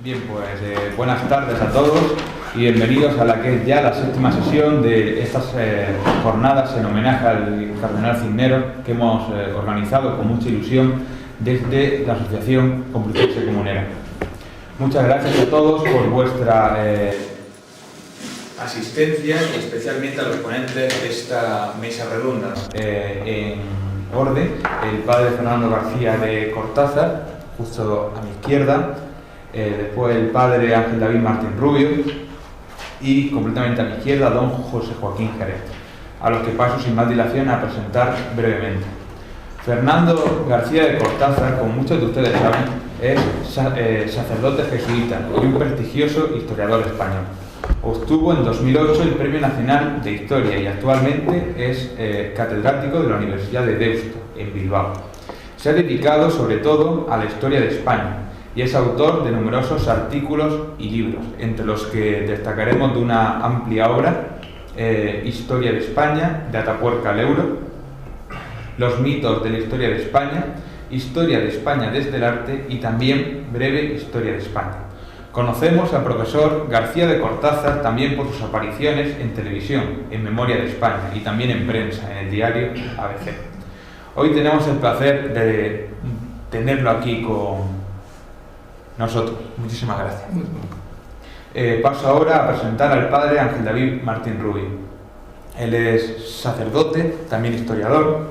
Bien, pues buenas tardes a todos y bienvenidos a la que es ya la séptima sesión de estas jornadas en homenaje al Cardenal Cisneros que hemos organizado con mucha ilusión desde la Asociación Complutense Comunera. Muchas gracias a todos por vuestra asistencia y especialmente a los ponentes de esta mesa redonda. En orden, el padre Fernando García de Cortázar, justo a mi izquierda, después el padre Ángel David Martín Rubio y completamente a mi izquierda don José Joaquín Jerez, a los que paso sin más dilación a presentar brevemente. Fernando García de Cortázar, como muchos de ustedes saben, es sacerdote jesuita y un prestigioso historiador español. Obtuvo en 2008 el Premio Nacional de Historia y actualmente es catedrático de la Universidad de Deusto, en Bilbao. Se ha dedicado sobre todo a la historia de España y es autor de numerosos artículos y libros, entre los que destacaremos de una amplia obra, Historia de España, de Atapuerca al Euro, Los mitos de la historia de España desde el arte y también Breve Historia de España. Conocemos al profesor García de Cortázar también por sus apariciones en televisión, en Memoria de España y también en prensa, en el diario ABC. Hoy tenemos el placer de tenerlo aquí con nosotros. Muchísimas gracias. Paso ahora a presentar al padre Ángel David Martín Rubio. Él es sacerdote, también historiador.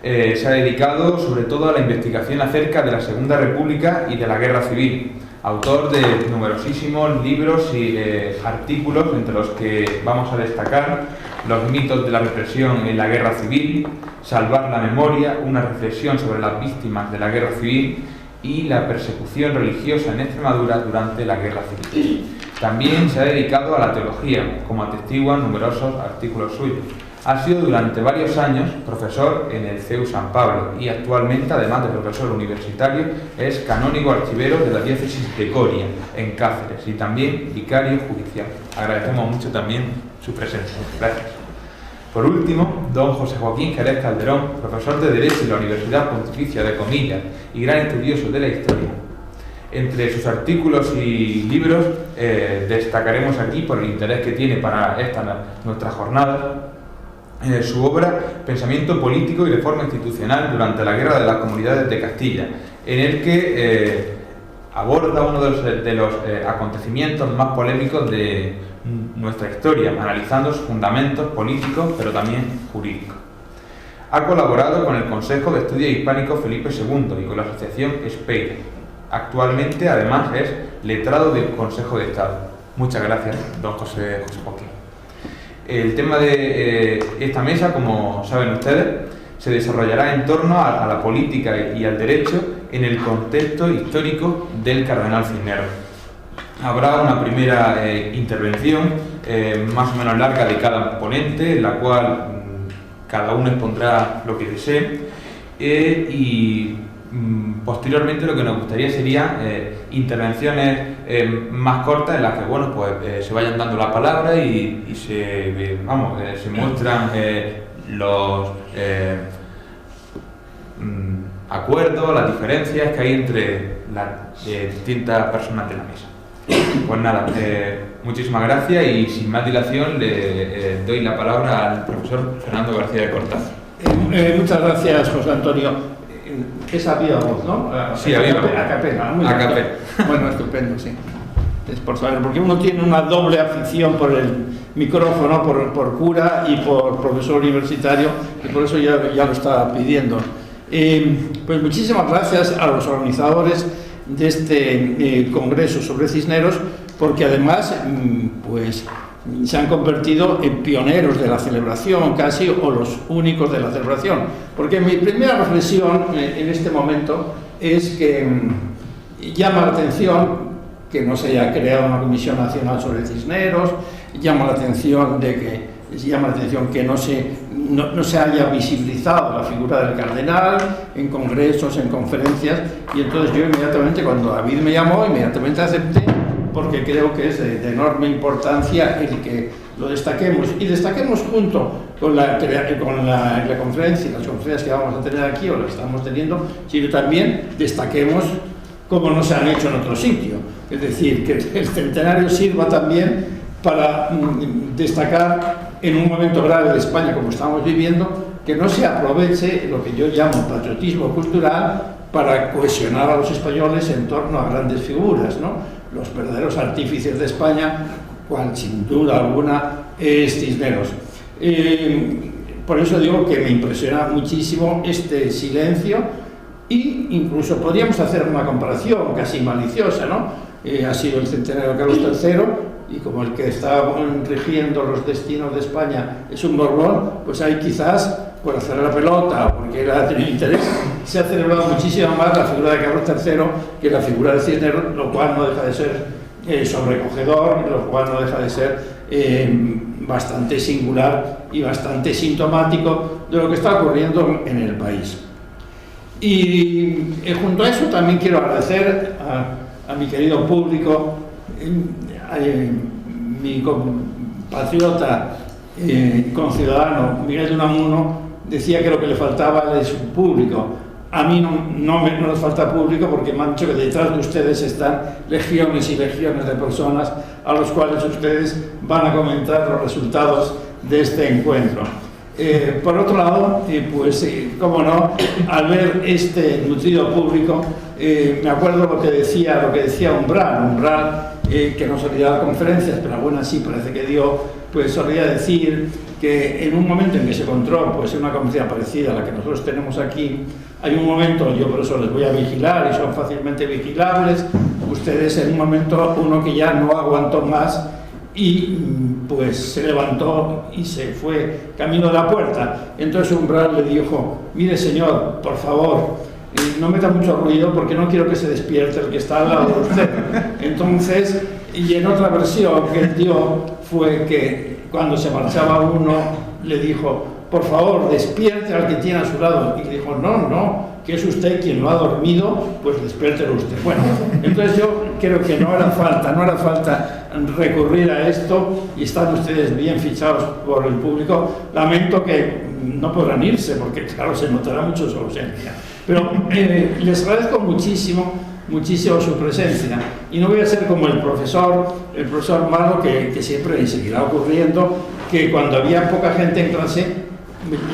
Se ha dedicado sobre todo a la investigación acerca de la Segunda República y de la Guerra Civil. Autor de numerosísimos libros y artículos, entre los que vamos a destacar Los mitos de la represión en la Guerra Civil, Salvar la memoria, una reflexión sobre las víctimas de la Guerra Civil y la persecución religiosa en Extremadura durante la Guerra Civil. También se ha dedicado a la teología, como atestiguan numerosos artículos suyos. Ha sido durante varios años profesor en el CEU San Pablo y actualmente, además de profesor universitario, es canónigo archivero de la diócesis de Coria, en Cáceres, y también vicario judicial. Agradecemos mucho también su presencia. Gracias. Por último, don José Joaquín Jerez Calderón, profesor de Derecho en la Universidad Pontificia de Comillas y gran estudioso de la historia. Entre sus artículos y libros destacaremos aquí, por el interés que tiene para nuestra jornada, su obra Pensamiento político y reforma institucional durante la Guerra de las Comunidades de Castilla, en el que aborda uno de los acontecimientos más polémicos de nuestra historia, analizando sus fundamentos políticos, pero también jurídicos. Ha colaborado con el Consejo de Estudios Hispánicos Felipe II y con la Asociación Espeira. Actualmente, además, es letrado del Consejo de Estado. Muchas gracias, don José Joaquín. El tema de esta mesa, como saben ustedes, se desarrollará en torno a la política y al derecho en el contexto histórico del Cardenal Cisneros. Habrá una primera intervención más o menos larga de cada ponente, en la cual cada uno expondrá lo que desee y posteriormente lo que nos gustaría sería intervenciones más cortas en las que se vayan dando la palabra y se muestran los acuerdos, las diferencias que hay entre las distintas personas de la mesa. Pues nada, muchísimas gracias y sin más dilación le doy la palabra al profesor Fernando García de Cortázar. Muchas gracias, José Antonio. Es a viva voz, ¿no? Sí, a viva voz. A capela. A capela. Bueno, estupendo, sí. Es por saber, porque uno tiene una doble afición por el micrófono, por cura y por profesor universitario, y por eso ya lo estaba pidiendo. Pues muchísimas gracias a los organizadores de este congreso sobre Cisneros, porque además pues se han convertido en pioneros de la celebración casi, o los únicos de la celebración, porque mi primera reflexión en este momento es que llama la atención que no se haya creado una comisión nacional sobre Cisneros, llama la atención que no se haya visibilizado la figura del cardenal en congresos, en conferencias, y entonces yo inmediatamente, cuando David me llamó, inmediatamente acepté, porque creo que es de enorme importancia el que lo destaquemos, y destaquemos junto con la conferencia, las conferencias que vamos a tener aquí o las estamos teniendo, sino también destaquemos como no se han hecho en otro sitio. Es decir, que el centenario sirva también para destacar en un momento grave de España como estamos viviendo, que no se aproveche lo que yo llamo patriotismo cultural para cohesionar a los españoles en torno a grandes figuras, ¿no? Los verdaderos artífices de España, cual sin duda alguna es Cisneros. Por eso digo que me impresiona muchísimo este silencio, y incluso podríamos hacer una comparación casi maliciosa, ¿no? Ha sido el centenario de Carlos III, y como el que está rigiendo los destinos de España es un Borbón, pues hay quizás, por hacer la pelota, porque él ha tenido interés, se ha celebrado muchísimo más la figura de Carlos III que la figura de Cisneros, lo cual no deja de ser sobrecogedor, lo cual no deja de ser bastante singular y bastante sintomático de lo que está ocurriendo en el país. Y junto a eso también quiero agradecer a mi querido público, a mi compatriota conciudadano Miguel de Unamuno decía que lo que le faltaba es un público. A mí no nos falta público, porque me han dicho que detrás de ustedes están legiones y legiones de personas a los cuales ustedes van a comentar los resultados de este encuentro. Por otro lado, cómo no, al ver este nutrido público, me acuerdo lo que decía Umbral, que no solía dar conferencias, pero alguna sí parece que dio, pues solía decir que en un momento en que se encontró pues una conferencia parecida a la que nosotros tenemos aquí, hay un momento, yo por eso les voy a vigilar y son fácilmente vigilables, ustedes en un momento, uno que ya no aguantó más y pues se levantó y se fue camino de la puerta. Entonces Umbral le dijo: mire señor, por favor, no meta mucho ruido porque no quiero que se despierte el que está al lado de usted. Entonces, y en otra versión que él dio fue que cuando se marchaba uno le dijo: por favor, despierte al que tiene a su lado. Y dijo: no, que es usted quien lo ha dormido, pues despiértelo usted. Bueno, entonces yo creo que no hará falta recurrir a esto, y están ustedes bien fichados por el público. Lamento que no podrán irse, porque claro, se notará mucho su ausencia. Pero les agradezco muchísimo su presencia, y no voy a ser como el profesor malo que siempre seguirá ocurriendo, que cuando había poca gente en clase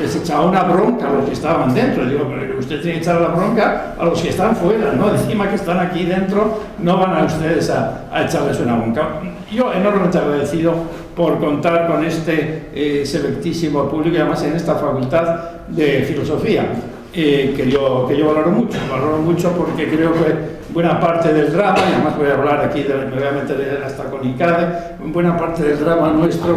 les echaba una bronca a los que estaban dentro. Digo, pero usted tiene que echar la bronca a los que están fuera, ¿no? Encima que están aquí dentro, no van a ustedes a echarles una bronca. Yo enormemente agradecido por contar con este selectísimo público, y además en esta facultad de filosofía, que yo valoro mucho porque creo que buena parte del drama, y además voy a hablar aquí, me voy a meter hasta con ICADE, buena parte del drama nuestro,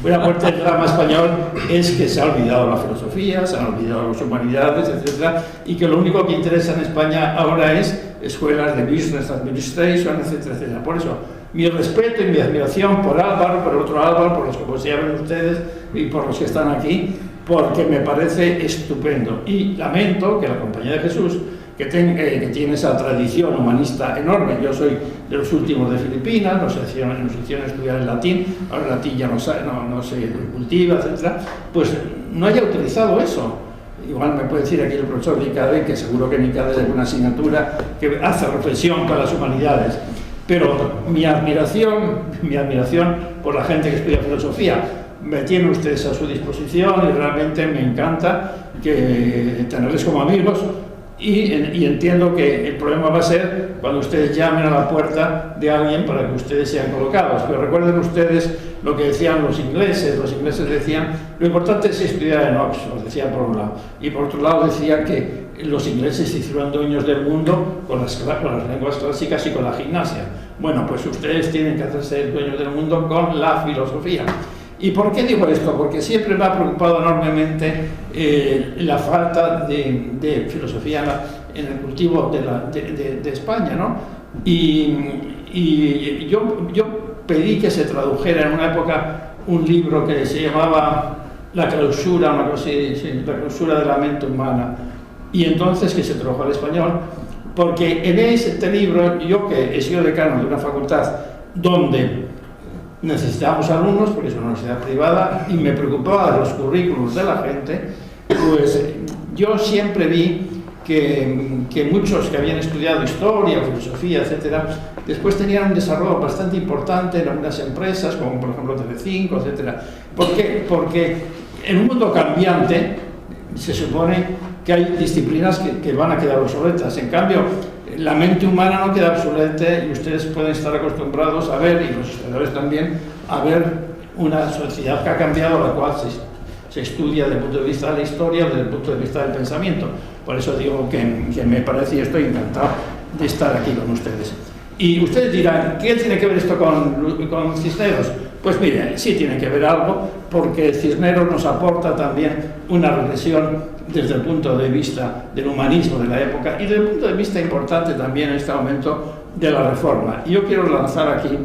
buena parte del drama español es que se ha olvidado la filosofía, se han olvidado las humanidades, etc., y que lo único que interesa en España ahora es escuelas de business administration, etc. Por eso, mi respeto y mi admiración por Álvaro, por el otro Álvaro, por los que pues, ya ven ustedes y por los que están aquí, porque me parece estupendo. Y lamento que la Compañía de Jesús, que tiene esa tradición humanista enorme, yo soy de los últimos de Filipinas, nos hicieron estudiar el latín, ahora el latín ya no se cultiva, etc., pues no haya utilizado eso. Igual me puede decir aquí el profesor de ICADE, que seguro que en ICADE es una asignatura que hace reflexión con las humanidades, pero mi admiración por la gente que estudia filosofía, me tienen ustedes a su disposición, y realmente me encanta tenerles como amigos, y entiendo que el problema va a ser cuando ustedes llamen a la puerta de alguien para que ustedes sean colocados. Pero recuerden ustedes lo que decían los ingleses decían: lo importante es estudiar en Oxford, decían por un lado, y por otro lado decían que los ingleses se hicieron dueños del mundo con las lenguas clásicas y con la gimnasia. Bueno, pues ustedes tienen que hacerse dueños del mundo con la filosofía. ¿Y por qué digo esto? Porque siempre me ha preocupado enormemente la falta de filosofía en el cultivo de España, ¿no? Y yo pedí que se tradujera en una época un libro que se llamaba La clausura, una cosa así, La clausura de la mente humana, y entonces que se tradujo al español, porque en este libro, yo que he sido decano de una facultad donde necesitábamos alumnos, porque es una universidad privada, y me preocupaba de los currículos de la gente, pues yo siempre vi que muchos que habían estudiado historia, filosofía, etcétera, después tenían un desarrollo bastante importante en algunas empresas, como por ejemplo Telecinco, etcétera. ¿Por qué? Porque en un mundo cambiante se supone que hay disciplinas que van a quedar obsoletas. En cambio, la mente humana no queda obsoleta y ustedes pueden estar acostumbrados a ver, y los historiadores también, a ver una sociedad que ha cambiado, la cual se estudia desde el punto de vista de la historia, desde el punto de vista del pensamiento. Por eso digo que me parece, y estoy encantado de estar aquí con ustedes. Y ustedes dirán, ¿qué tiene que ver esto con Cisneros? Pues miren, sí tiene que ver algo, porque Cisneros nos aporta también una reflexión desde el punto de vista del humanismo de la época y desde el punto de vista importante también en este momento de la Reforma. Y yo quiero lanzar aquí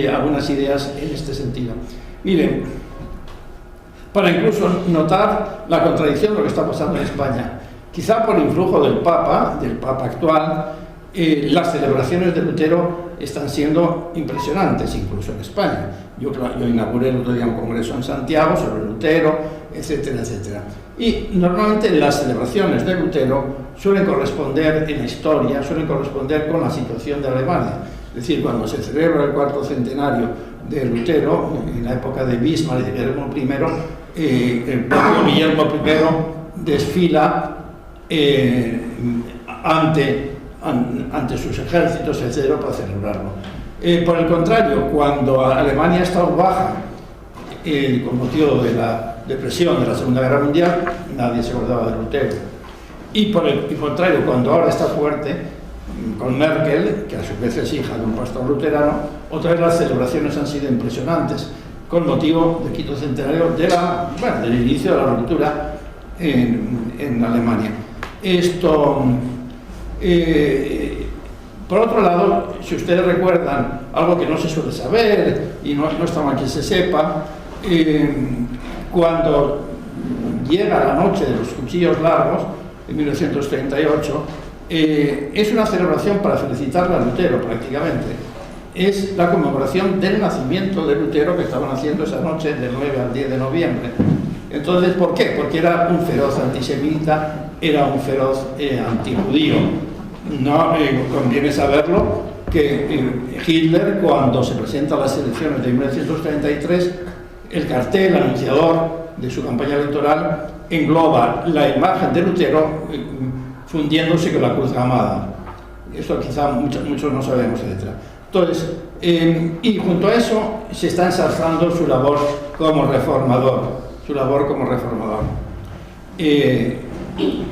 algunas ideas en este sentido. Miren, para incluso notar la contradicción de lo que está pasando en España, quizá por influjo del Papa actual, las celebraciones de Lutero están siendo impresionantes, incluso en España. Yo inauguré el otro día un congreso en Santiago sobre Lutero, etcétera, etcétera. Y normalmente las celebraciones de Lutero suelen corresponder en la historia, suelen corresponder con la situación de Alemania. Es decir, cuando se celebra el cuarto centenario de Lutero, en la época de Bismarck y de Guillermo I, el propio Guillermo I desfila ante sus ejércitos, etc., para celebrarlo. Por el contrario, cuando Alemania estaba baja, con motivo de la depresión de la Segunda Guerra Mundial, nadie se acordaba de Lutero. Y por el contrario, cuando ahora está fuerte, con Merkel, que a su vez es hija de un pastor luterano, otra vez las celebraciones han sido impresionantes, con motivo del quinto centenario del inicio de la ruptura en Alemania. Esto, por otro lado, si ustedes recuerdan algo que no se suele saber y no está mal que se sepa, cuando llega la noche de los cuchillos largos, en 1938, es una celebración para felicitar a Lutero prácticamente. Es la conmemoración del nacimiento de Lutero, que estaban haciendo esa noche del 9 al 10 de noviembre. Entonces, ¿por qué? Porque era un feroz antisemita, era un feroz antijudío. No conviene saberlo que Hitler, cuando se presenta a las elecciones de 1933, el cartel anunciador de su campaña electoral engloba la imagen de Lutero fundiéndose con la cruz gamada. Esto quizá muchos no sabemos, etc. Entonces, y junto a eso se está ensalzando su labor como reformador.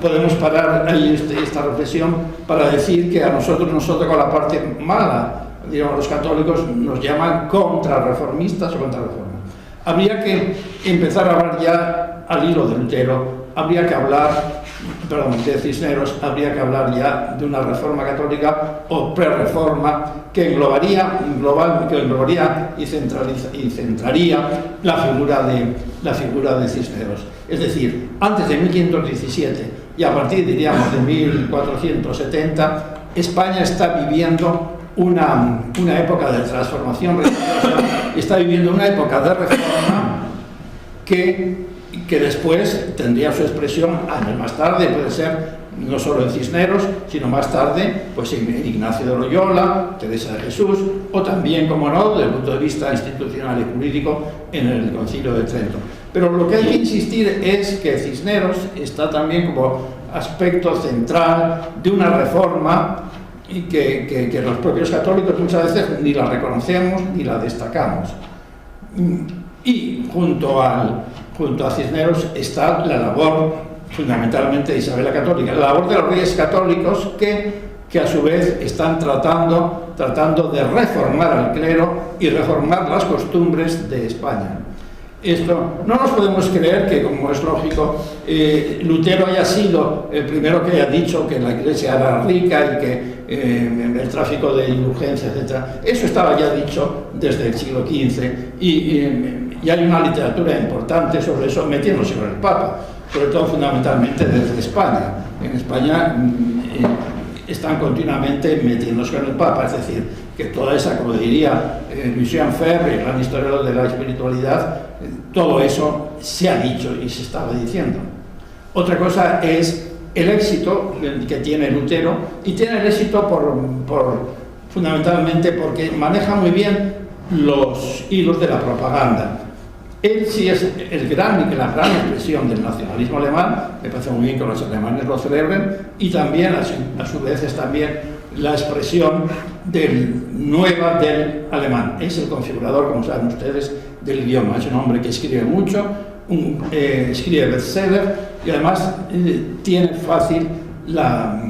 Podemos parar ahí esta reflexión para decir que a nosotros nos toca la parte mala. Digamos, los católicos nos llaman contrarreformistas o contrarreformistas. Habría que empezar a hablar ya al hilo de Lutero, de Cisneros, habría que hablar ya de una reforma católica o prerreforma que englobaría y centraría la figura de Cisneros. Es decir, antes de 1517 y a partir, diríamos, de 1470, España está viviendo una época de transformación religiosa, está viviendo una época de reforma que después tendría su expresión años más tarde, puede ser no solo en Cisneros, sino más tarde pues en Ignacio de Loyola, Teresa de Jesús, o también, como no, desde el punto de vista institucional y jurídico, en el Concilio de Trento. Pero lo que hay que insistir es que Cisneros está también como aspecto central de una reforma y que los propios católicos muchas veces ni la reconocemos ni la destacamos. Y junto a Cisneros está la labor fundamentalmente de Isabel la Católica, la labor de los reyes católicos que a su vez están tratando de reformar al clero y reformar las costumbres de España. Esto no nos podemos creer que, como es lógico, Lutero haya sido el primero que haya dicho que la Iglesia era rica y que el tráfico de indulgencias, etc. Eso estaba ya dicho desde el siglo XV y hay una literatura importante sobre eso, metiéndose con el Papa, sobre todo fundamentalmente desde España. En España están continuamente metiéndose con el Papa, es decir, que toda esa, como diría Lucien Febvre, el gran historiador de la espiritualidad, todo eso se ha dicho y se estaba diciendo. Otra cosa es el éxito que tiene Lutero, y tiene el éxito fundamentalmente porque maneja muy bien los hilos de la propaganda. Él sí es la gran expresión del nacionalismo alemán, me parece muy bien que los alemanes lo celebren, y también, a su vez, es también la expresión nueva del alemán. Es el configurador, como saben ustedes, del idioma. Es un hombre que escribe mucho, escribe bestseller, y además tiene fácil la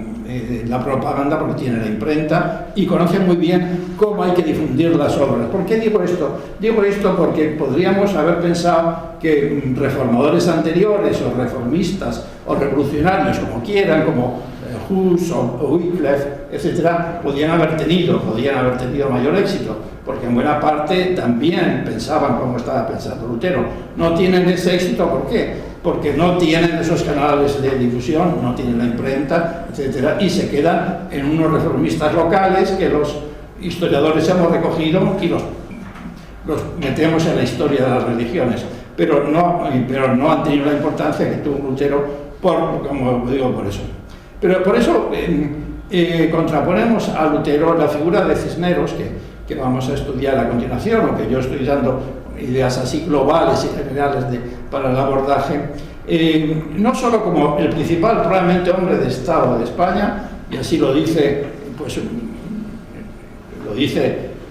propaganda porque tiene la imprenta y conoce muy bien cómo hay que difundir las obras. ¿Por qué digo esto? Digo esto porque podríamos haber pensado que reformadores anteriores o reformistas o revolucionarios, como quieran, como Hus o Wycliffe, etcétera, podían haber tenido mayor éxito, porque en buena parte también pensaban como estaba pensando Lutero. No tienen ese éxito, ¿por qué? Porque no tienen esos canales de difusión, no tienen la imprenta, etcétera, y se quedan en unos reformistas locales que los historiadores hemos recogido y los metemos en la historia de las religiones, pero no han tenido la importancia que tuvo Lutero, como digo, por eso. Pero por eso contraponemos a Lutero la figura de Cisneros, que vamos a estudiar a continuación, o que yo estoy dando ideas así globales y generales para el abordaje, no solo como el principal probablemente hombre de Estado de España, y así lo dice,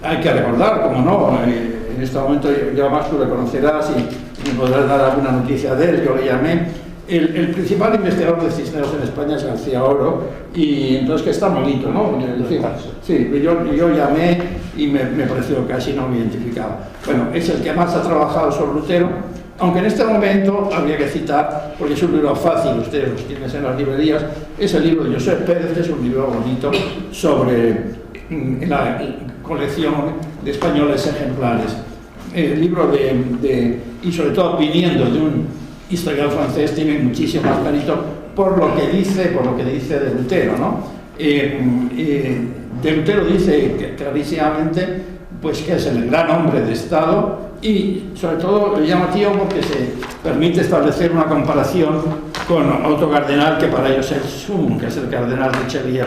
hay que recordar, como no, en este momento yo más tú le conocerás y me podrás dar alguna noticia de él. Yo le llamé. El principal investigador de Cisneros en España es García Oro, y entonces que está malito, ¿no? Sí, yo llamé y me pareció casi no me identificaba. Bueno, es el que más ha trabajado sobre Lutero, aunque en este momento habría que citar, porque es un libro fácil, ustedes los tienen en las librerías, es el libro de Josep Pérez, es un libro bonito sobre la colección de españoles ejemplares. El libro y sobre todo viniendo de un historiador francés, tiene muchísimo más mérito por lo que dice de Lutero, ¿no? De Lutero dice clarísimamente pues que es el gran hombre de Estado, y sobre todo le llama tío porque se permite establecer una comparación con otro cardenal que para ellos es sum, que es el cardenal Richelieu,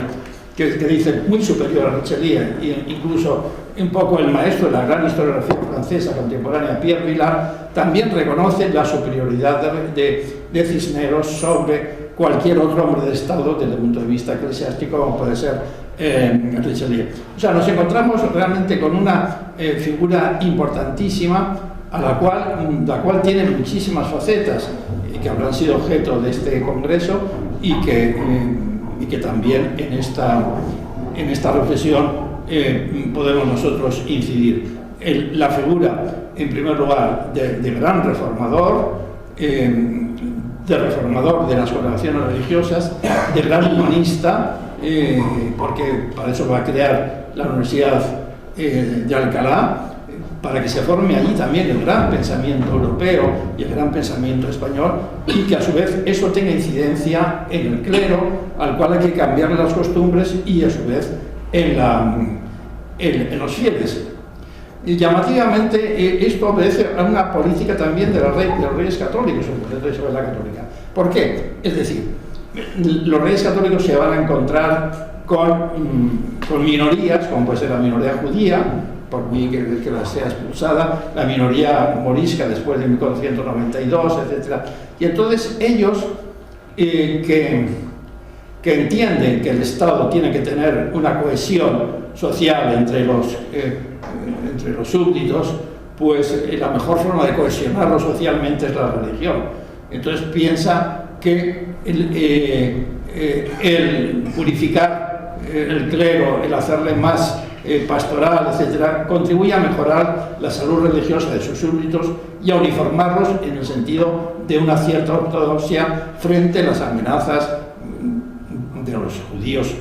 que dice muy superior a Richelieu, e incluso un poco el maestro de la gran historiografía francesa contemporánea, Pierre Vilar, también reconoce la superioridad de Cisneros sobre cualquier otro hombre de Estado desde el punto de vista eclesiástico, como puede ser Richelieu. O sea, nos encontramos realmente con una figura importantísima, la cual tiene muchísimas facetas, que habrán sido objeto de este congreso, y que también en esta reflexión podemos nosotros incidir. La figura, en primer lugar, de gran reformador, de las congregaciones religiosas, de gran humanista, porque para eso va a crear la Universidad de Alcalá, para que se forme allí también el gran pensamiento europeo y el gran pensamiento español, y que a su vez eso tenga incidencia en el clero, al cual hay que cambiarle las costumbres, y a su vez en los fieles. Y llamativamente esto obedece a una política también de los reyes católicos, sobre la católica. ¿Por qué? Es decir, los reyes católicos se van a encontrar con minorías, como puede ser la minoría judía, por mí que la sea expulsada, la minoría morisca después de 1492, etc. Y entonces ellos que entienden que el Estado tiene que tener una cohesión social entre los súbditos, pues la mejor forma de cohesionarlo socialmente es la religión. Entonces piensa que el purificar el clero, el hacerle más pastoral, etcétera, contribuye a mejorar la salud religiosa de sus súbditos y a uniformarlos en el sentido de una cierta ortodoxia frente a las amenazas de los judíos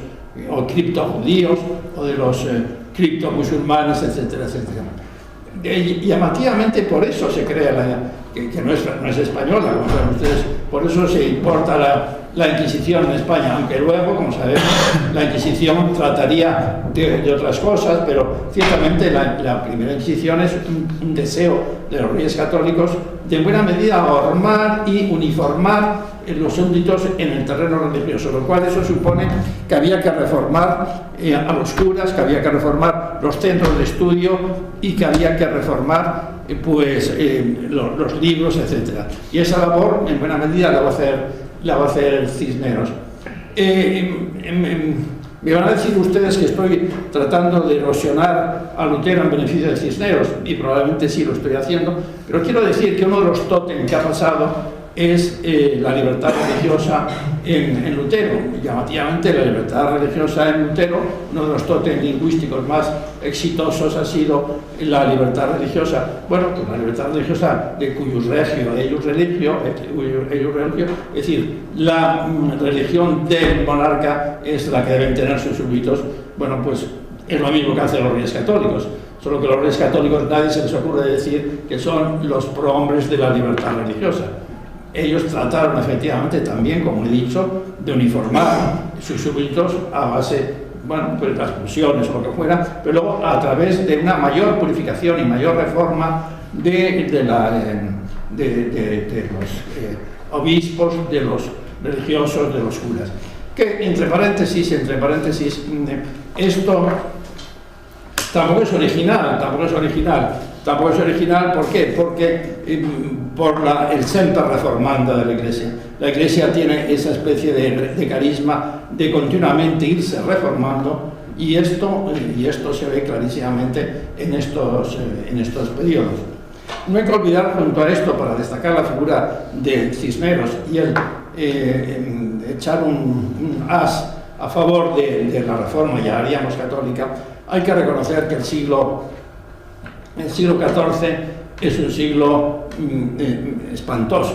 o criptojudíos o de los criptomusulmanes, etcétera, etcétera. Y llamativamente por eso se crea que no es española, como saben ustedes, por eso se importa la Inquisición en España, aunque luego, como sabemos, la Inquisición trataría de otras cosas, pero ciertamente la primera Inquisición es un deseo de los reyes católicos de buena medida formar y uniformar los súbditos en el terreno religioso, lo cual eso supone que había que reformar a los curas, que había que reformar los centros de estudio y que había que reformar los libros, etc. Y esa labor, en buena medida, la va a hacer Cisneros. Me van a decir ustedes que estoy tratando de erosionar a Lutero en beneficio de Cisneros, y probablemente sí lo estoy haciendo, pero quiero decir que uno de los tótems que ha pasado es la libertad religiosa en Lutero. Llamativamente, la libertad religiosa en Lutero, uno de los tótems lingüísticos más exitosos ha sido la libertad religiosa. Bueno, pues la libertad religiosa de cuius regio, eius religio, es decir, la religión del monarca es la que deben tener sus súbditos. Bueno, pues es lo mismo que hacen los reyes católicos, solo que los reyes católicos nadie se les ocurre decir que son los prohombres de la libertad religiosa. Ellos trataron efectivamente también, como he dicho, de uniformar sus súbditos a base, bueno, pues las fusiones o lo que fuera, pero luego a través de una mayor purificación y mayor reforma de los obispos, de los religiosos, de los curas. Que, entre paréntesis, esto tampoco es original, ¿por qué? Porque por el semper reformanda de la Iglesia. La Iglesia tiene esa especie de carisma de continuamente irse reformando, y esto se ve clarísimamente en estos periodos. No hay que olvidar, junto a esto, para destacar la figura de Cisneros y echar un as a favor de la reforma, ya haríamos católica, hay que reconocer que el siglo XIV es un siglo espantoso,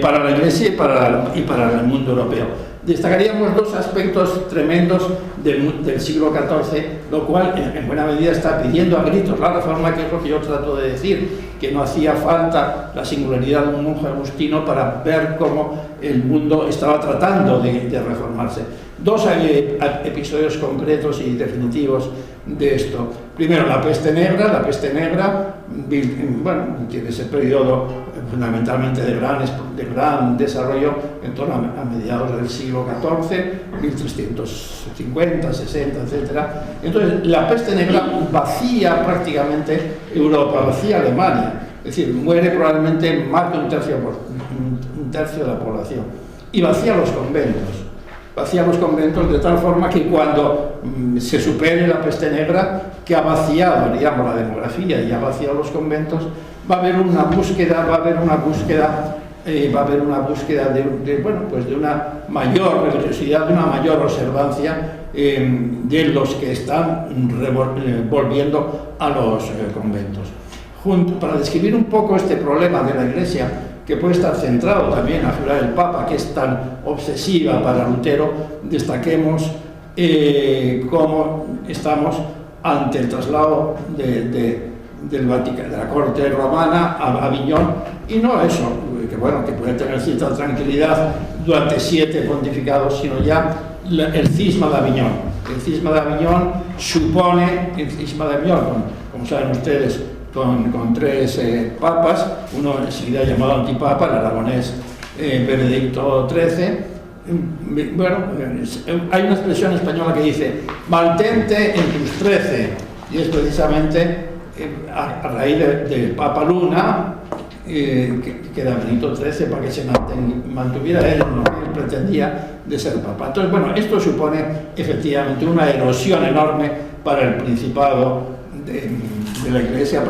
para la Iglesia y para el mundo europeo. Destacaríamos dos aspectos tremendos del siglo XIV, lo cual en buena medida está pidiendo a gritos la reforma, que es lo que yo trato de decir, que no hacía falta la singularidad de un monje agustino para ver cómo el mundo estaba tratando de reformarse. Dos episodios concretos y definitivos de esto. Primero, la peste negra, bueno, tiene ese periodo fundamentalmente de gran desarrollo en torno a mediados del siglo XIV, 1350, 60, etc. Entonces, la peste negra vacía prácticamente Europa, vacía Alemania, es decir, muere probablemente más de un tercio de la población, y vacía los conventos. De tal forma que cuando se supere la peste negra, que ha vaciado, digamos, la demografía y ha vaciado los conventos, va a haber una búsqueda de una mayor religiosidad, de una mayor observancia de los que están volviendo a los conventos. Para describir un poco este problema de la Iglesia, que puede estar centrado también en la figura del Papa, que es tan obsesiva para Lutero, destaquemos cómo estamos ante el traslado de la corte romana a Aviñón, y no eso, que puede tener cierta tranquilidad durante 7 pontificados, sino ya el cisma de Aviñón. El cisma de Aviñón supone, como saben ustedes, con 3 papas, uno enseguida llamado antipapa, el aragonés Benedicto XIII. Bueno, hay una expresión española que dice: mantente en tus 13, y es precisamente a raíz del Papa Luna, que era Benedicto XIII, para que se mantuviera él en lo que él pretendía de ser papa. Entonces, bueno, esto supone efectivamente una erosión enorme para el principado de la Iglesia,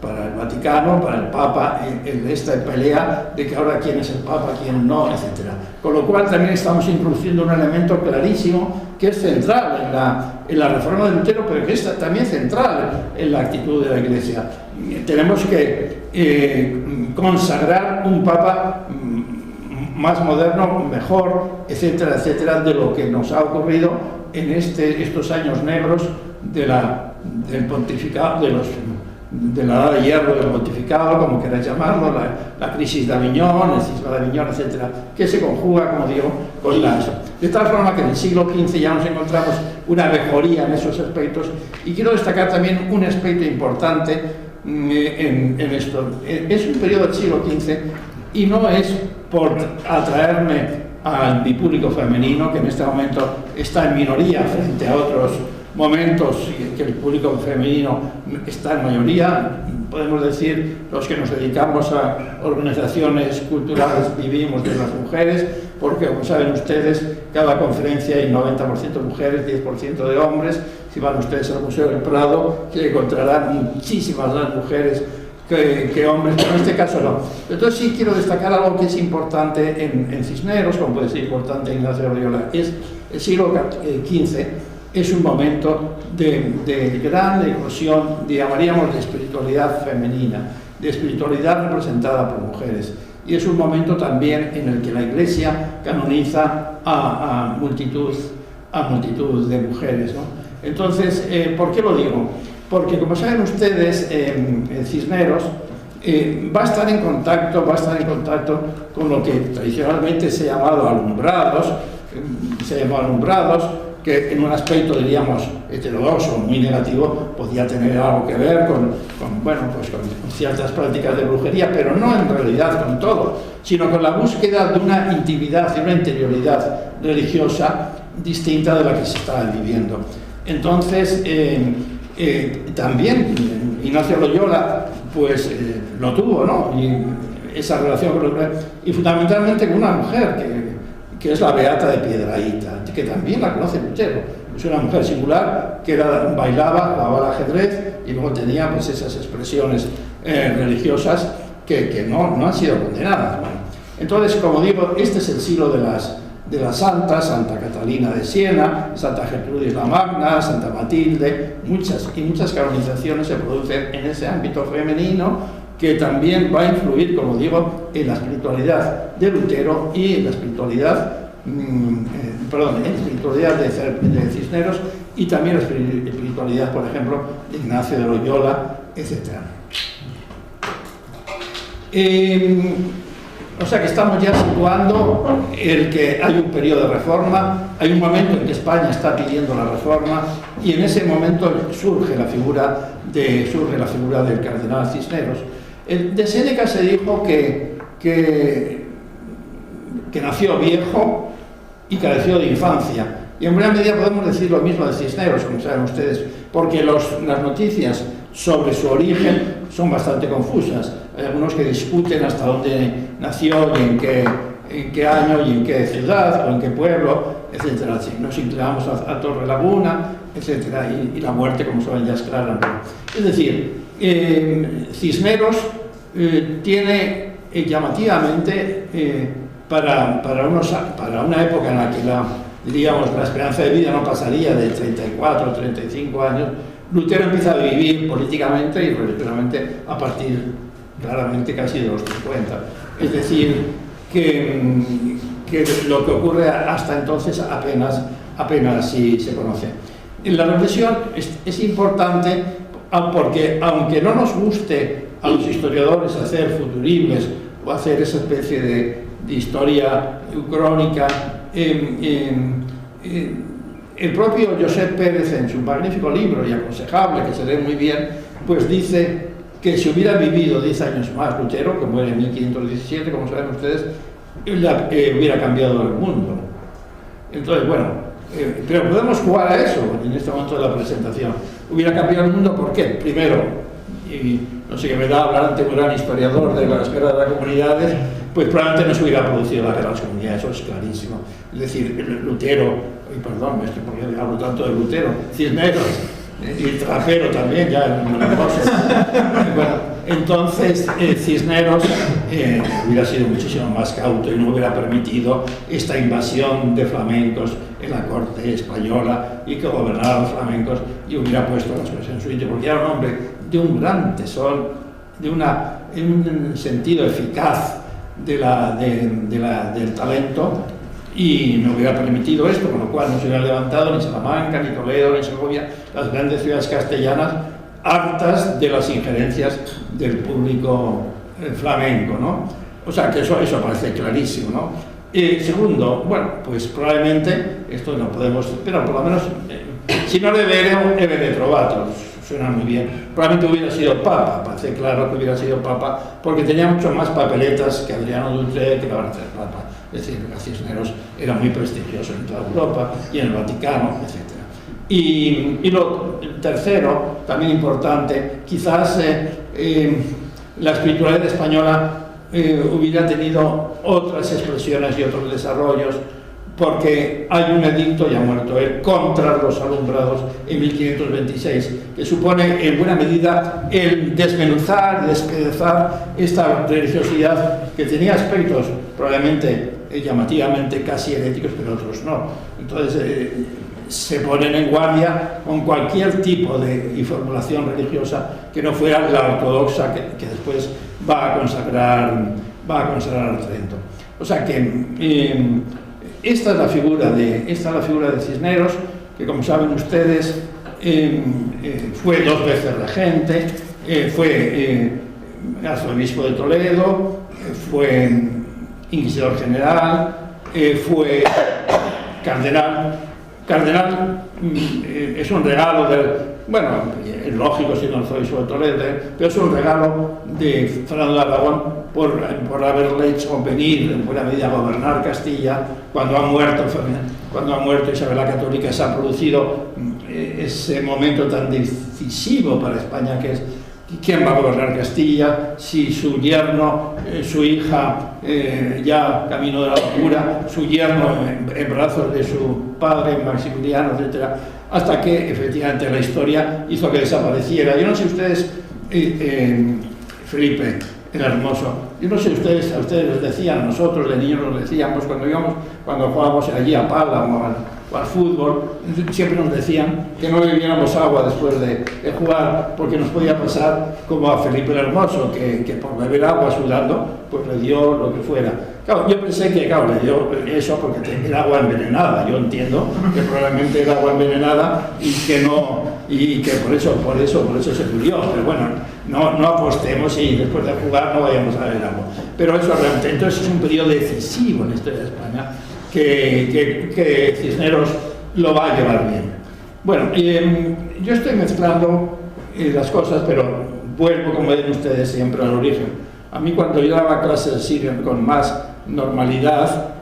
para el Vaticano, para el Papa, en esta pelea de que ahora quién es el Papa, quién no, etc. Con lo cual también estamos introduciendo un elemento clarísimo que es central en la reforma de Lutero, pero que es también central en la actitud de la Iglesia. Tenemos que consagrar un Papa más moderno, mejor, etcétera, etcétera, de lo que nos ha ocurrido en estos años negros del pontificado, de la edad de hierro del pontificado, como queráis llamarlo, la crisis de Aviñón, el cisma de Aviñón, etcétera, que se conjuga, como digo, con de tal forma que en el siglo XV ya nos encontramos una mejoría en esos aspectos, y quiero destacar también un aspecto importante en esto. Es un periodo del siglo XV y no es por atraerme al mi público femenino, que en este momento está en minoría frente a otros momentos en que el público femenino está en mayoría. Podemos decir, los que nos dedicamos a organizaciones culturales vivimos de las mujeres, porque como saben ustedes, cada conferencia hay 90% mujeres, 10% de hombres. Si van ustedes al Museo del Prado, se encontrarán muchísimas más mujeres que hombres, pero en este caso no. Entonces sí quiero destacar algo que es importante en Cisneros, como puede ser importante en Ignacio de Loyola. Es el siglo XV, es un momento de gran eclosión, llamaríamos de espiritualidad femenina, de espiritualidad representada por mujeres. Y es un momento también en el que la Iglesia canoniza a multitud de mujeres, ¿no? Entonces, ¿por qué lo digo? Porque, como saben ustedes, Cisneros va a estar en contacto con lo que tradicionalmente se ha llamado alumbrados, que en un aspecto, diríamos, heterodoxo, muy negativo, podía tener algo que ver con ciertas prácticas de brujería, pero no en realidad con todo, sino con la búsqueda de una intimidad y una interioridad religiosa distinta de la que se estaba viviendo. Entonces, también Ignacio Loyola pues lo tuvo, ¿no? Y esa relación con y fundamentalmente con una mujer que es la Beata de Piedrahíta, que también la conoce Lutero. Es una mujer singular que bailaba, jugaba al ajedrez y luego tenía pues esas expresiones religiosas que no han sido condenadas, ¿no? Entonces, como digo, este es el siglo de las santas, Santa Catalina de Siena, Santa Gertrudis la Magna, Santa Matilde, muchas canonizaciones se producen en ese ámbito femenino, que también va a influir, como digo, en la espiritualidad de Lutero y en la espiritualidad, de Cisneros, y también la espiritualidad, por ejemplo, de Ignacio de Loyola, etc. O sea que estamos ya situando el que hay un periodo de reforma, hay un momento en que España está pidiendo la reforma, y en ese momento surge la figura del cardenal Cisneros. De Séneca se dijo que nació viejo y careció de infancia, y en buena medida podemos decir lo mismo de Cisneros, como saben ustedes, porque las noticias sobre su origen son bastante confusas. Hay algunos que discuten hasta dónde nació y en qué año y en qué ciudad o en qué pueblo, etcétera. Nos inclinamos a Torre Laguna, etcétera, y la muerte, como saben, ya es clara, ¿no? Es decir, Cisneros tiene llamativamente para una época en la que la esperanza de vida no pasaría de 34 o 35 años, Lutero empieza a vivir políticamente y religiosamente a partir, claramente, casi de los 50. Es decir, que lo que ocurre hasta entonces apenas si se conoce. La reflexión es importante porque, aunque no nos guste a los historiadores hacer futuribles o hacer esa especie de historia crónica, el propio Josep Pérez, en su magnífico libro y aconsejable, que se lee muy bien, pues dice que si hubiera vivido 10 años más Lutero, que muere en 1517, como saben ustedes, hubiera cambiado el mundo. Entonces, bueno, pero podemos jugar a eso en este momento de la presentación. Hubiera cambiado el mundo, ¿por qué? Primero, y no sé qué me da hablar ante un gran historiador de la guerra de las comunidades, pues probablemente no se hubiera producido la guerra de las comunidades, eso es clarísimo. Es decir, Lutero, perdón, ¿por qué hablo tanto de Lutero? Cisneros, y Trajero también, ya bueno, entonces Cisneros hubiera sido muchísimo más cauto y no hubiera permitido esta invasión de flamencos en la corte española y que gobernara los flamencos, y hubiera puesto las cosas en su sitio, porque era un hombre de un gran tesón, de un sentido eficaz del talento, y no hubiera permitido esto, con lo cual no se hubiera levantado ni Salamanca, ni Toledo, ni Segovia, las grandes ciudades castellanas, hartas de las injerencias del público flamenco, ¿no? O sea, que eso parece clarísimo, ¿no? Segundo, bueno, pues probablemente, esto no podemos, pero por lo menos, si no le vere trovato, suena muy bien, probablemente hubiera sido papa, parece claro que hubiera sido papa, porque tenía mucho más papeletas que Adriano Dutrer, que la van a hacer papa. Es decir, Cisneros era muy prestigioso en toda Europa y en el Vaticano, etc. Y lo tercero, también importante, quizás la espiritualidad española hubiera tenido otras expresiones y otros desarrollos, porque hay un edicto, ya muerto él, contra los alumbrados en 1526, que supone en buena medida el desmenuzar y despedazar esta religiosidad que tenía aspectos probablemente llamativamente casi heréticos, pero otros no. Entonces se ponen en guardia con cualquier tipo de formulación religiosa que no fuera la ortodoxa que después va a consagrar al Trento. O sea que esta es la figura de Cisneros, que como saben ustedes fue 2 veces regente, fue arzobispo de Toledo, fue inquisidor general, fue cardenal. Cardenal es un regalo bueno, es lógico siendo arzobispo de Toledo, pero es un regalo de Fernando de Aragón por haberle hecho venir en buena medida a gobernar Castilla cuando ha muerto Isabel la Católica. Se ha producido ese momento tan decisivo para España, que es quién va a gobernar Castilla, si su yerno, su hija ya camino de la locura, su yerno en brazos de su padre Maximiliano, etc., hasta que efectivamente la historia hizo que desapareciera. Yo no sé ustedes, Felipe el Hermoso, yo no sé ustedes, a ustedes les decían, nosotros de niños nos decíamos cuando jugábamos allí a pala o al fútbol, siempre nos decían que no bebiéramos agua después de jugar, porque nos podía pasar como a Felipe el Hermoso, que por beber agua sudando, pues le dio lo que fuera. Claro, yo pensé que, claro, le dio eso porque era agua envenenada. Yo entiendo que probablemente era agua envenenada y que por eso se murió. Pero bueno, no apostemos y después de jugar no vayamos a beber agua. Pero eso realmente, entonces es un periodo decisivo en la historia de España, que Cisneros lo va a llevar bien. Bueno, yo estoy mezclando las cosas, pero vuelvo, como ven ustedes, siempre al origen. A mí, cuando yo daba clases de sirio con más normalidad,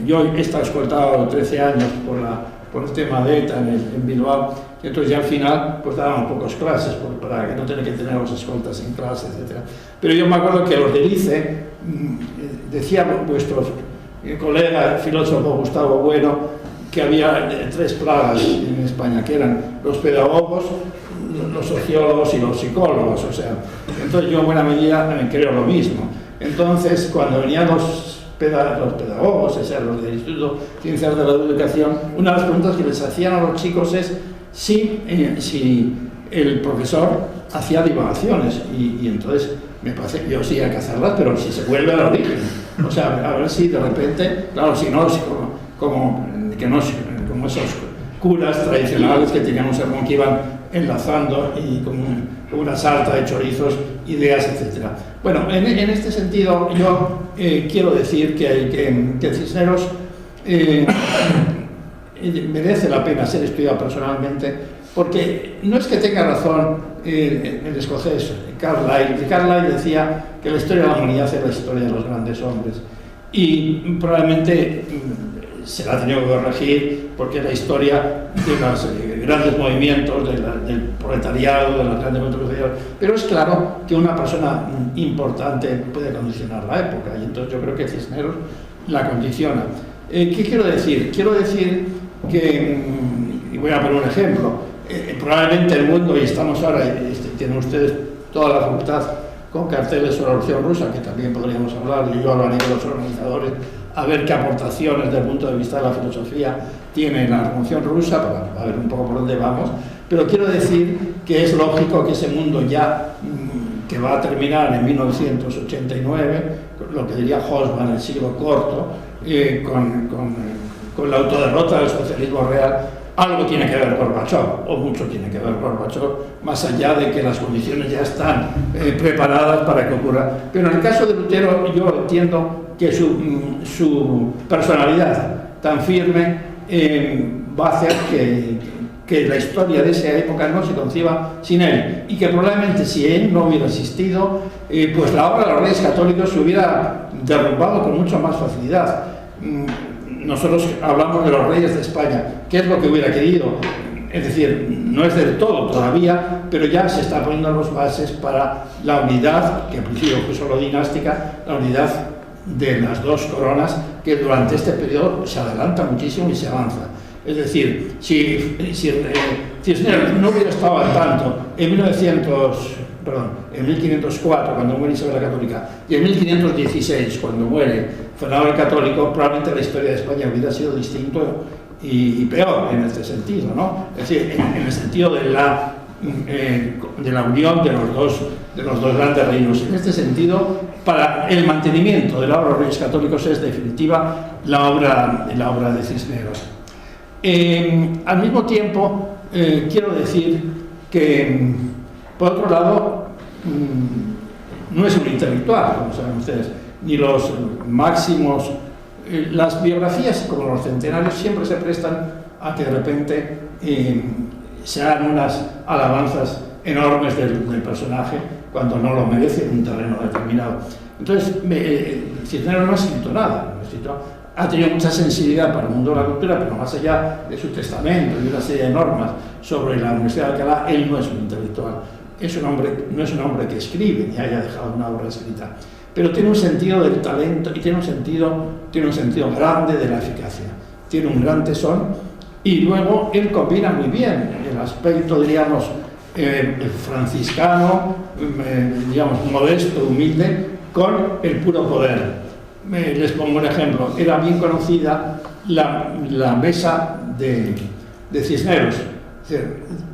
yo he estado escoltado 13 años por el tema de ETA en Bilbao, y entonces ya al final pues daban pocas clases para que no tener que tener los escoltas en clase, etc. Pero yo me acuerdo que los del ICE, decía vuestro colega, el filósofo Gustavo Bueno, que había 3 plagas en España, que eran los pedagogos, los sociólogos y los psicólogos. O sea, entonces yo en buena medida creo lo mismo. Entonces, cuando venían los pedagogos, o sea, los del Instituto de Ciencias de la Educación, una de las preguntas que les hacían a los chicos es si el profesor hacía divagaciones, y entonces me parece, yo sí hay que hacerlas, pero si se vuelve al origen. O sea, a ver si de repente, claro, si no, como esos curas tradicionales que tenían un sermón que iban enlazando y como una sarta de chorizos, ideas, etc. Bueno, en este sentido yo quiero decir que Cisneros merece la pena ser estudiado personalmente, porque no es que tenga razón el escocés Carlyle. Carlyle decía que la historia de la humanidad es la historia de los grandes hombres, y probablemente se la ha tenido que corregir porque es la historia de los grandes movimientos, del proletariado, de las grandes movimientos sociales. Pero es claro que una persona importante puede condicionar la época, y entonces yo creo que Cisneros la condiciona. ¿Qué quiero decir? Quiero decir que, y voy a poner un ejemplo, probablemente el mundo, y estamos ahora, tienen ustedes toda la facultad con carteles sobre la Revolución Rusa, que también podríamos hablar, y yo hablaría de los organizadores, a ver qué aportaciones desde el punto de vista de la filosofía tiene la Revolución Rusa, para ver un poco por dónde vamos. Pero quiero decir que es lógico que ese mundo ya, que va a terminar en 1989, lo que diría Hobsbawm, el siglo corto, con la autoderrota del socialismo real, Algo tiene que ver Gorbachov, o mucho tiene que ver Gorbachov, más allá de que las condiciones ya están preparadas para que ocurra. Pero en el caso de Lutero yo entiendo que su personalidad tan firme va a hacer que la historia de esa época no se conciba sin él, y que probablemente si él no hubiera existido, pues la obra de los Reyes Católicos se hubiera derrumbado con mucha más facilidad. Nosotros hablamos de los Reyes de España, ¿qué es lo que hubiera querido? Es decir, no es del todo todavía, pero ya se están poniendo las bases para la unidad, que al principio fue solo dinástica, la unidad de las dos coronas, que durante este periodo se adelanta muchísimo y se avanza. Es decir, si Cisneros no hubiera estado al tanto en 1504, cuando muere Isabel la Católica, y en 1516, cuando muere Fernando el Católico, probablemente la historia de España hubiera sido distinto y peor en este sentido, ¿no? Es decir, en el sentido de la unión de los dos grandes reinos. En este sentido, para el mantenimiento de la obra de los Reyes Católicos es definitiva la obra de Cisneros. Al mismo tiempo, quiero decir que, por otro lado, no es un intelectual, como saben ustedes, ni los máximos. Las biografías, como los centenarios, siempre se prestan a que de repente se hagan unas alabanzas enormes del personaje cuando no lo merece en un terreno determinado. Entonces, Cisneros no ha escrito nada, ha tenido mucha sensibilidad para el mundo de la cultura, pero más allá de su testamento y una serie de normas sobre la Universidad de Alcalá, él no es un intelectual. No es un hombre que escribe ni haya dejado una obra escrita, pero tiene un sentido del talento y tiene un sentido grande de la eficacia. Tiene un gran tesón y luego él combina muy bien el aspecto, diríamos, franciscano, digamos, modesto, humilde, con el puro poder. Les pongo un ejemplo. Era bien conocida la mesa de Cisneros.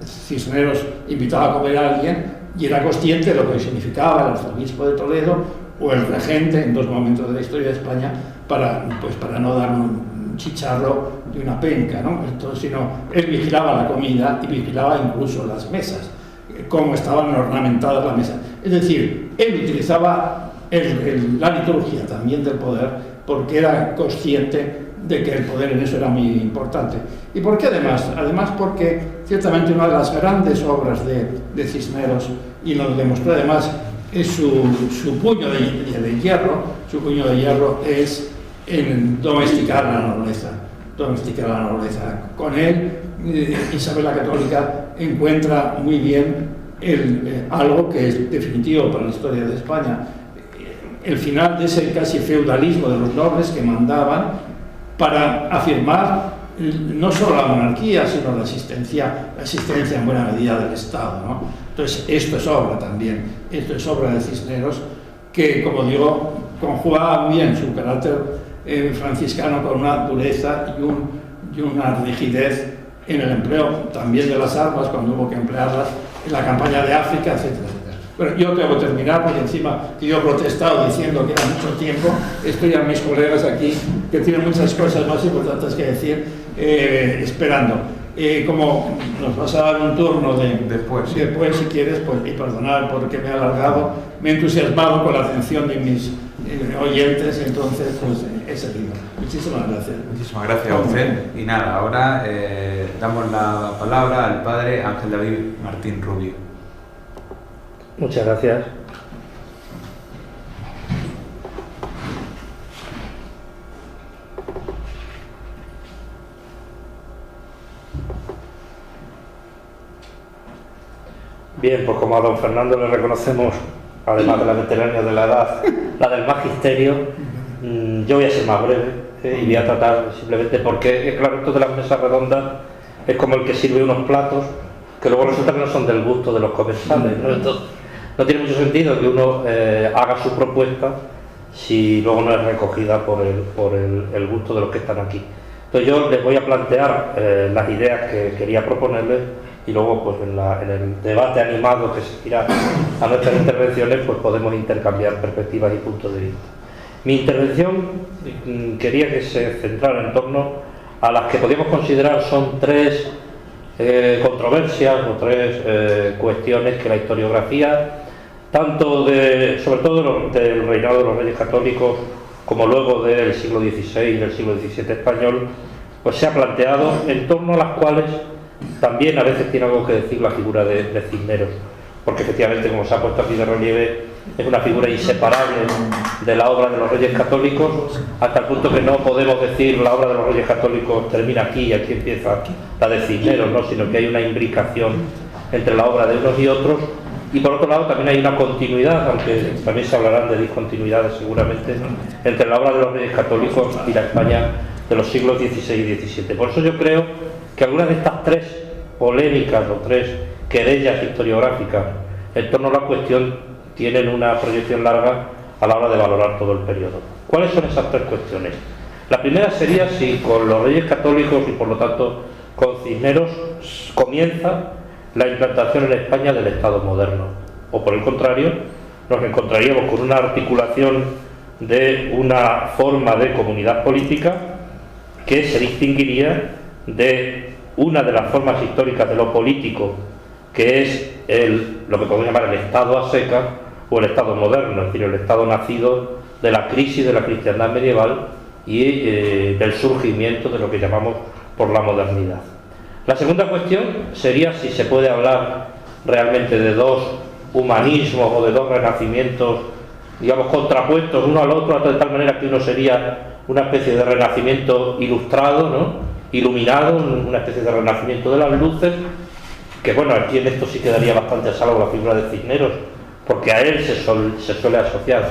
Cisneros invitaba a comer a alguien y era consciente de lo que significaba el arzobispo de Toledo o el regente en dos momentos de la historia de España para no dar un chicharro de una penca, ¿no? Entonces, sino él vigilaba la comida y vigilaba incluso las mesas, cómo estaban ornamentadas las mesas. Es decir, él utilizaba la liturgia también del poder, porque era consciente de que el poder en eso era muy importante. ¿Y por qué además? Además porque ciertamente una de las grandes obras de Cisneros, y lo demostró además, es su puño de hierro. Su puño de hierro es en domesticar la nobleza. Con él, Isabel la Católica encuentra muy bien algo que es definitivo para la historia de España. El final de ese casi feudalismo de los nobles que mandaban para afirmar no solo la monarquía, sino la asistencia en buena medida del Estado, ¿no? Entonces, esto es obra también, esto es obra de Cisneros, que, como digo, conjugaba bien su carácter franciscano con una dureza y una rigidez en el empleo también de las armas, cuando hubo que emplearlas en la campaña de África, etcétera. Bueno, yo tengo que terminar porque encima que yo he protestado diciendo que era mucho tiempo, estoy a mis colegas aquí que tienen muchas cosas más importantes que decir, esperando. Como nos vas a dar un turno después, si quieres, pues, y perdonar porque me he alargado, me he entusiasmado con la atención de mis oyentes, entonces pues he seguido. Muchísimas gracias. Muchísimas gracias a usted. Y nada, ahora damos la palabra al padre Ángel David Martín Rubio. Muchas gracias. Bien, pues como a don Fernando le reconocemos, además de la veteranía de la edad, la del magisterio, yo voy a ser más breve y voy a tratar simplemente porque, claro, esto de las mesas redondas es como el que sirve unos platos que luego resulta que no son del gusto de los comensales, ¿no? Entonces, no tiene mucho sentido que uno haga su propuesta si luego no es recogida por el gusto de los que están aquí. Entonces yo les voy a plantear las ideas que quería proponerles y luego pues en el debate animado que seguirá a nuestras intervenciones pues podemos intercambiar perspectivas y puntos de vista. Mi intervención quería que se centrara en torno a las que podríamos considerar son tres controversias o tres cuestiones que la historiografía, tanto sobre todo del reinado de los Reyes Católicos como luego del siglo XVI y del siglo XVII español, pues se ha planteado, en torno a las cuales también a veces tiene algo que decir la figura de Cisneros, porque efectivamente, como se ha puesto aquí de relieve, es una figura inseparable de la obra de los Reyes Católicos, hasta el punto que no podemos decir la obra de los Reyes Católicos termina aquí y aquí empieza la de Cisneros, ¿no? Sino que hay una imbricación entre la obra de unos y otros, y por otro lado también hay una continuidad, aunque también se hablarán de discontinuidades seguramente, entre la obra de los Reyes Católicos y la España de los siglos XVI y XVII. Por eso yo creo que algunas de estas tres polémicas o tres querellas historiográficas en torno a la cuestión tienen una proyección larga a la hora de valorar todo el periodo. ¿Cuáles son esas tres cuestiones? La primera sería si con los Reyes Católicos y por lo tanto con Cisneros comienza la implantación en España del Estado moderno, o por el contrario nos encontraríamos con una articulación de una forma de comunidad política que se distinguiría de una de las formas históricas de lo político, que es lo que podemos llamar el Estado a secas o el Estado moderno, es decir, el Estado nacido de la crisis de la cristiandad medieval y del surgimiento de lo que llamamos por la modernidad. La segunda cuestión sería si se puede hablar realmente de dos humanismos o de dos renacimientos, digamos, contrapuestos uno al otro, de tal manera que uno sería una especie de renacimiento ilustrado, ¿no? Iluminado, una especie de renacimiento de las luces, que bueno, aquí en esto sí quedaría bastante a salvo la figura de Cisneros, porque a él se suele asociar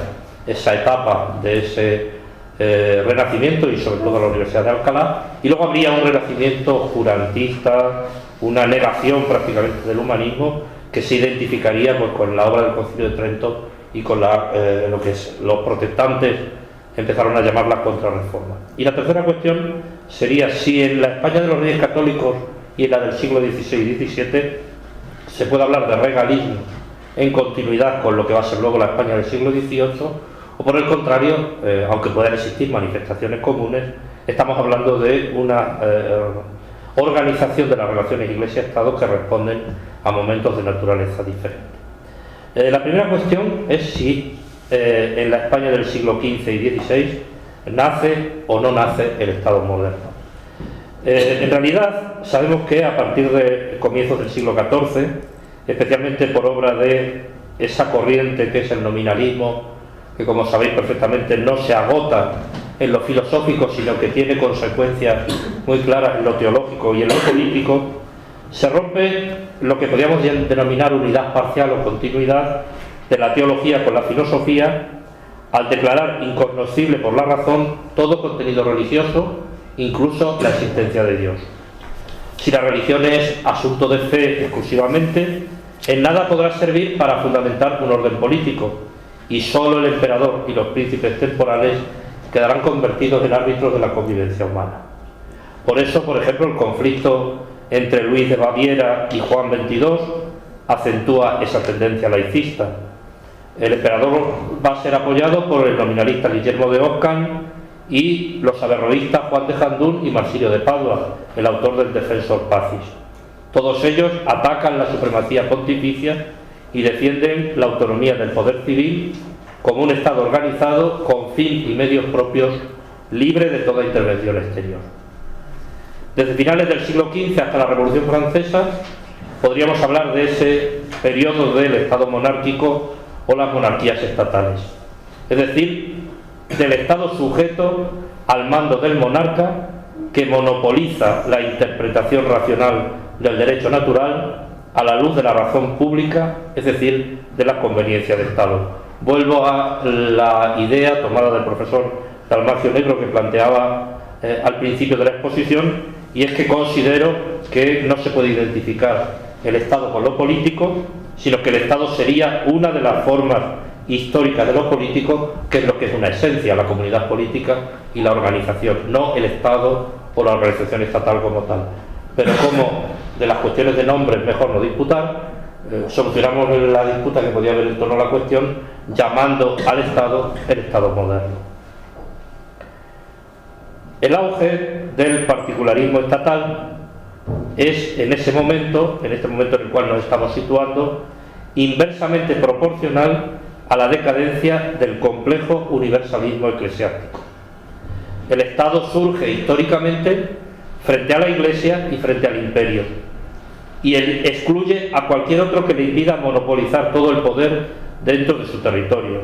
esa etapa de ese renacimiento y sobre todo la Universidad de Alcalá, y luego habría un renacimiento jurantista, una negación prácticamente del humanismo que se identificaría pues con la obra del Concilio de Trento y con lo que los protestantes empezaron a llamar la Contrarreforma. Y la tercera cuestión sería si en la España de los Reyes Católicos y en la del siglo XVI y XVII se puede hablar de regalismo en continuidad con lo que va a ser luego la España del siglo XVIII, o por el contrario, aunque puedan existir manifestaciones comunes, estamos hablando de una organización de las relaciones Iglesia-Estado que responden a momentos de naturaleza diferente. La primera cuestión es si en la España del siglo XV y XVI nace o no nace el Estado moderno. En realidad sabemos que a partir de comienzos del siglo XIV, especialmente por obra de esa corriente que es el nominalismo, que como sabéis perfectamente no se agota en lo filosófico, sino que tiene consecuencias muy claras en lo teológico y en lo político, se rompe lo que podríamos denominar unidad parcial o continuidad de la teología con la filosofía, al declarar incognoscible por la razón todo contenido religioso, incluso la existencia de Dios. Si la religión es asunto de fe exclusivamente, en nada podrá servir para fundamentar un orden político, y solo el emperador y los príncipes temporales quedarán convertidos en árbitros de la convivencia humana. Por eso, por ejemplo, el conflicto entre Luis de Baviera y Juan XXII acentúa esa tendencia laicista. El emperador va a ser apoyado por el nominalista Guillermo de Ockham y los averroístas Juan de Jandún y Marsilio de Padua, el autor del Defensor Pacis. Todos ellos atacan la supremacía pontificia y defienden la autonomía del poder civil como un Estado organizado con fin y medios propios, libre de toda intervención exterior. Desde finales del siglo XV hasta la Revolución Francesa podríamos hablar de ese periodo del Estado monárquico o las monarquías estatales, es decir, del Estado sujeto al mando del monarca que monopoliza la interpretación racional del derecho natural a la luz de la razón pública, es decir, de la conveniencia de Estado. Vuelvo a la idea tomada del profesor Dalmacio Negro que planteaba al principio de la exposición, y es que considero que no se puede identificar el Estado con lo político, sino que el Estado sería una de las formas históricas de lo político, que es lo que es una esencia, la comunidad política y la organización, no el Estado o la organización estatal como tal. Pero como de las cuestiones de nombre es mejor no disputar, solucionamos la disputa que podía haber en torno a la cuestión llamando al Estado el Estado moderno. El auge del particularismo estatal es en este momento en el cual nos estamos situando, inversamente proporcional a la decadencia del complejo universalismo eclesiástico. El Estado surge históricamente frente a la Iglesia y frente al imperio, y él excluye a cualquier otro que le impida monopolizar todo el poder dentro de su territorio,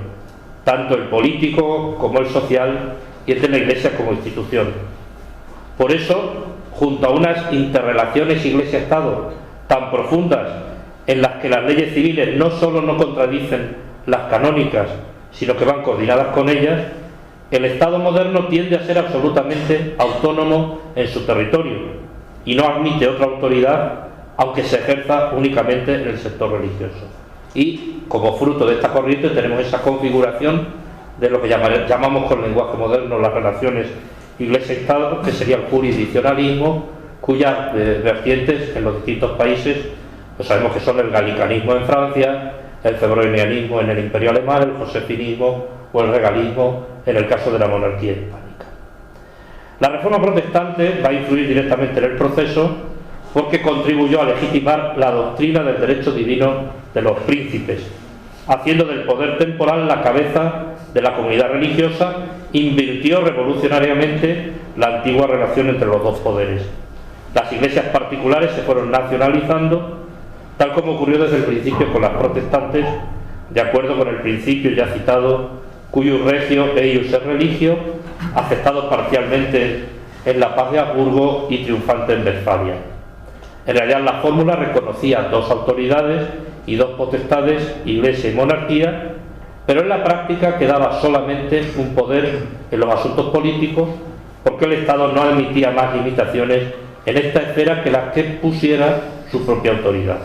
tanto el político como el social, y el de la Iglesia como institución. Por eso, junto a unas interrelaciones Iglesia-Estado tan profundas, en las que las leyes civiles no solo no contradicen las canónicas, sino que van coordinadas con ellas, el Estado moderno tiende a ser absolutamente autónomo en su territorio y no admite otra autoridad, aunque se ejerza únicamente en el sector religioso. Y como fruto de esta corriente tenemos esa configuración de lo que llamamos con lenguaje moderno las relaciones Iglesia-Estado, que sería el jurisdiccionalismo, cuyas vertientes en los distintos países pues sabemos que son el galicanismo en Francia, el febronianismo en el Imperio Alemán, el josefinismo o el regalismo en el caso de la monarquía hispánica. La reforma protestante va a influir directamente en el proceso porque contribuyó a legitimar la doctrina del derecho divino de los príncipes, haciendo del poder temporal la cabeza de la comunidad religiosa, invirtió revolucionariamente la antigua relación entre los dos poderes. Las iglesias particulares se fueron nacionalizando, tal como ocurrió desde el principio con las protestantes, de acuerdo con el principio ya citado cuius regio eius est religio, aceptado parcialmente en la paz de Habsburgo y triunfante en Westfalia. En realidad la fórmula reconocía dos autoridades y dos potestades, iglesia y monarquía, pero en la práctica quedaba solamente un poder en los asuntos políticos, porque el Estado no admitía más limitaciones en esta esfera que las que pusiera su propia autoridad.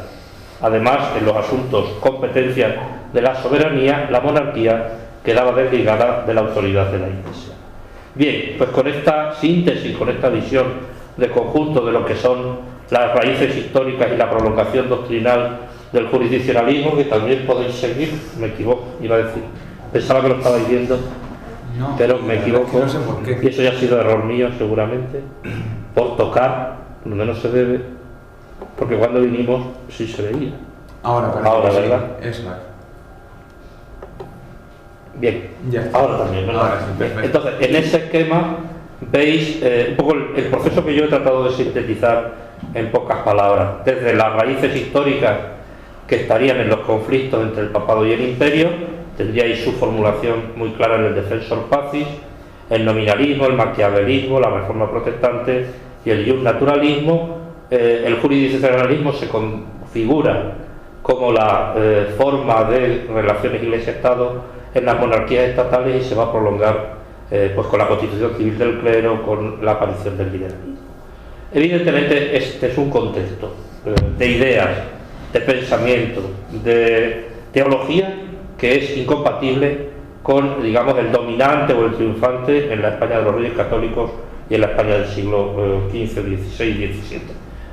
Además, en los asuntos competencias de la soberanía, la monarquía quedaba desligada de la autoridad de la Iglesia. Bien, pues con esta síntesis, con esta visión de conjunto de lo que son las raíces históricas y la prolongación doctrinal del jurisdiccionalismo, que también podéis seguir, me equivoco, iba a decir, pensaba que lo estabais viendo, no, pero me equivoco, no sé por qué. Y eso ya ha sido error mío seguramente, por tocar donde no se debe, porque cuando vinimos sí se veía. Ahora, ¿verdad? Eso es. Bien, ya. Ahora también, ¿verdad? Ahora sí, perfecto. Entonces, en ese esquema veis un poco el proceso que yo he tratado de sintetizar en pocas palabras, desde las raíces históricas que estarían en los conflictos entre el papado y el imperio, tendríais su formulación muy clara en el Defensor Pacis, el nominalismo, el maquiavelismo, la reforma protestante y el justnaturalismo. El jurisdiccionalismo se configura como la forma de relaciones Iglesia-Estado en las monarquías estatales y se va a prolongar pues con la constitución civil del clero, con la aparición del liberalismo. Evidentemente este es un contexto de ideas, de pensamiento, de teología que es incompatible con, digamos, el dominante o el triunfante en la España de los Reyes Católicos y en la España del siglo XV, XVI y XVII.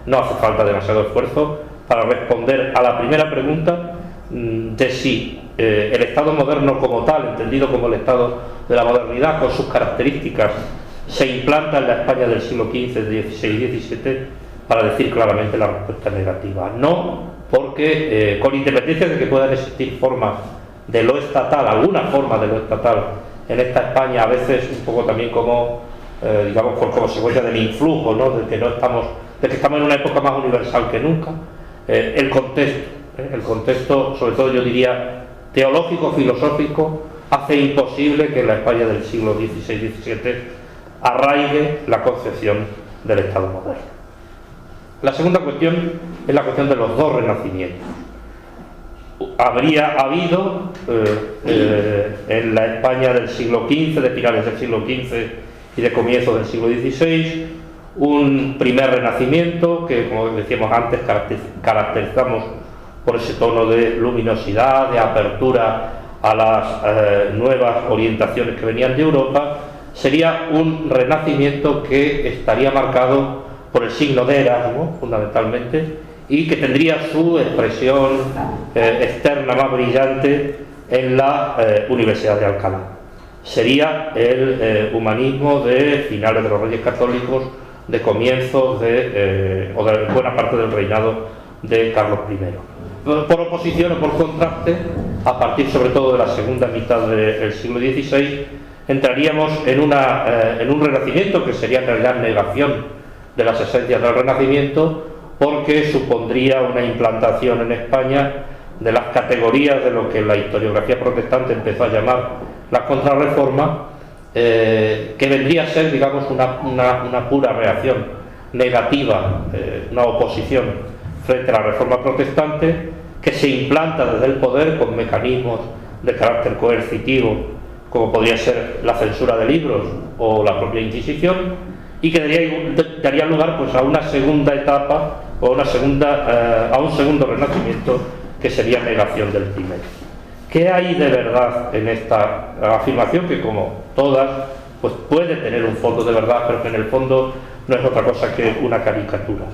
No hace falta demasiado esfuerzo para responder a la primera pregunta de si el Estado moderno como tal, entendido como el Estado de la modernidad con sus características, se implanta en la España del siglo XV, XVI y XVII, para decir claramente la respuesta negativa. No, porque con independencia de que puedan existir formas de lo estatal, alguna forma de lo estatal en esta España, a veces un poco también como, digamos, por consecuencia del influjo, ¿no? de que estamos en una época más universal que nunca. El contexto, sobre todo yo diría teológico, filosófico, hace imposible que en la España del siglo XVI y XVII arraigue la concepción del Estado moderno. La segunda cuestión es la cuestión de los dos renacimientos. Habría habido en la España del siglo XV, de finales del siglo XV y de comienzos del siglo XVI, un primer renacimiento que, como decíamos antes, caracterizamos por ese tono de luminosidad, de apertura a las nuevas orientaciones que venían de Europa. Sería un renacimiento que estaría marcado por el signo de Erasmo, fundamentalmente, y que tendría su expresión externa más brillante en la Universidad de Alcalá. sería el humanismo de finales de los Reyes Católicos, de comienzos o de buena parte del reinado de Carlos I. Por oposición o por contraste, a partir sobre todo de la segunda mitad del siglo XVI, entraríamos en un renacimiento que sería en realidad negación de las esencias del Renacimiento, porque supondría una implantación en España de las categorías de lo que la historiografía protestante empezó a llamar la contrarreforma, que vendría a ser, digamos, una pura reacción negativa, una oposición frente a la reforma protestante, que se implanta desde el poder con mecanismos de carácter coercitivo, como podría ser la censura de libros o la propia Inquisición, y que daría lugar pues a una segunda etapa o a un segundo renacimiento, que sería negación del primero. ¿Qué hay de verdad en esta afirmación, que como todas pues puede tener un fondo de verdad, pero que en el fondo no es otra cosa que una caricatura?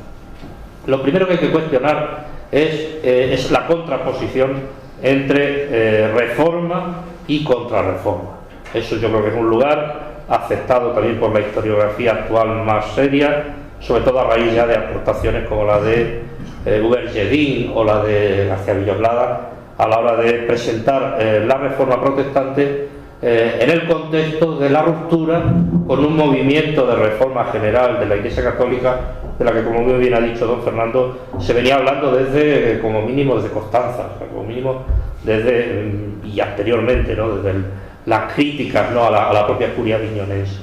Lo primero que hay que cuestionar es la contraposición entre reforma y contrarreforma. Eso yo creo que es un lugar aceptado también por la historiografía actual más seria, sobre todo a raíz ya de aportaciones como la de Hubert Gedin o la de García Villoslada, a la hora de presentar la reforma protestante en el contexto de la ruptura con un movimiento de reforma general de la Iglesia Católica, de la que, como muy bien ha dicho don Fernando, se venía hablando desde, como mínimo, desde Constanza, o sea, como mínimo desde, y anteriormente, ¿no?, desde las críticas, ¿no?, a la propia curia aviñonense.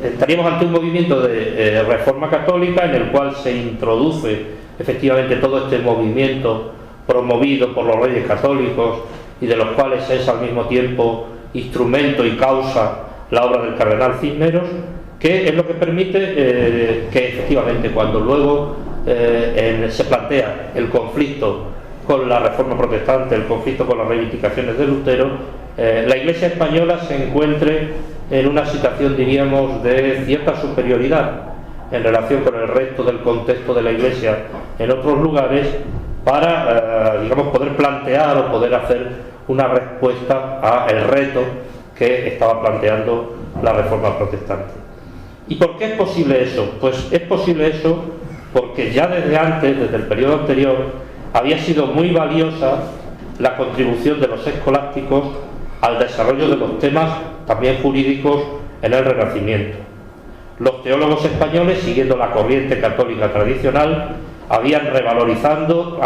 Estaríamos ante un movimiento de reforma católica en el cual se introduce efectivamente todo este movimiento promovido por los reyes católicos y de los cuales es al mismo tiempo instrumento y causa la obra del cardenal Cisneros, que es lo que permite que efectivamente cuando luego se plantea el conflicto con la reforma protestante, el conflicto con las reivindicaciones de Lutero, la Iglesia española se encuentre en una situación, diríamos, de cierta superioridad en relación con el resto del contexto de la Iglesia en otros lugares, para, digamos, poder plantear o poder hacer una respuesta al reto que estaba planteando la reforma protestante. ¿Y por qué es posible eso? Pues es posible eso porque ya desde antes, desde el periodo anterior, había sido muy valiosa la contribución de los escolásticos al desarrollo de los temas también jurídicos en el Renacimiento. Los teólogos españoles, siguiendo la corriente católica tradicional, habían revalorizado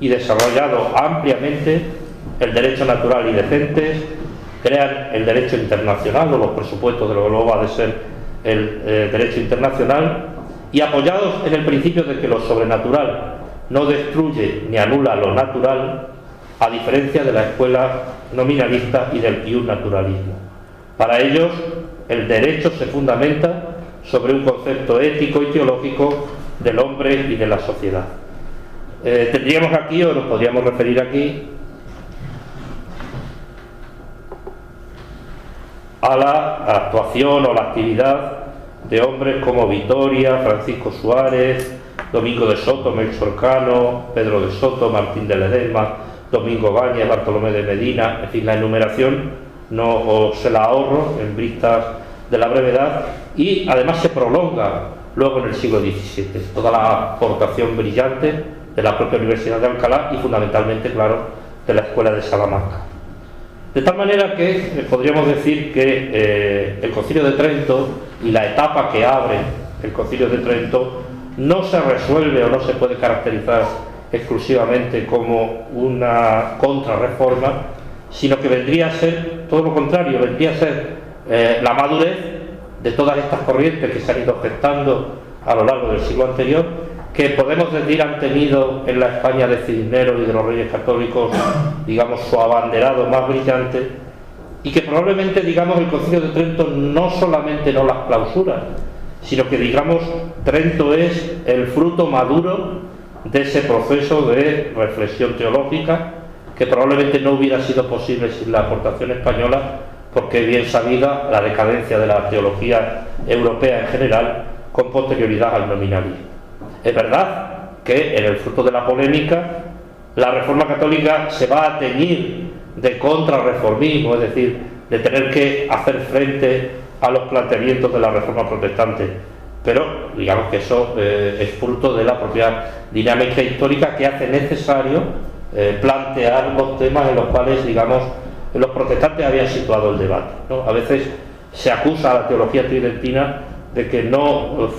y desarrollado ampliamente el derecho natural y decentes, crean el derecho internacional o los presupuestos de lo que luego va a ser el derecho internacional, y apoyados en el principio de que lo sobrenatural no destruye ni anula lo natural, a diferencia de la escuela nominalista y del iusnaturalismo. Para ellos, el derecho se fundamenta sobre un concepto ético y teológico del hombre y de la sociedad. Tendríamos aquí, o nos podríamos referir aquí, a la actuación o la actividad de hombres como Vitoria, Francisco Suárez, Domingo de Soto, Melchor Cano, Pedro de Soto, Martín de Ledesma, Domingo Báñez, Bartolomé de Medina, en fin, la enumeración no se la ahorro en vistas de la brevedad, y además se prolonga luego en el siglo XVII, toda la aportación brillante de la propia Universidad de Alcalá y fundamentalmente, claro, de la Escuela de Salamanca. De tal manera que podríamos decir que el Concilio de Trento y la etapa que abre el Concilio de Trento no se resuelve o no se puede caracterizar exclusivamente como una contrarreforma, sino que vendría a ser todo lo contrario, vendría a ser la madurez de todas estas corrientes que se han ido gestando a lo largo del siglo anterior, que podemos decir han tenido en la España de Cisneros y de los Reyes Católicos, digamos, su abanderado más brillante, y que probablemente, digamos, el Concilio de Trento no solamente no las clausura, sino que, digamos, Trento es el fruto maduro de ese proceso de reflexión teológica, que probablemente no hubiera sido posible sin la aportación española, porque es bien sabida la decadencia de la teología europea en general con posterioridad al nominalismo. Es verdad que en el fruto de la polémica la Reforma Católica se va a teñir de contrarreformismo, es decir, de tener que hacer frente a los planteamientos de la Reforma Protestante, pero digamos que eso es fruto de la propia dinámica histórica que hace necesario plantear los temas en los cuales, digamos, los protestantes habían situado el debate, ¿no? A veces se acusa a la teología tridentina de que no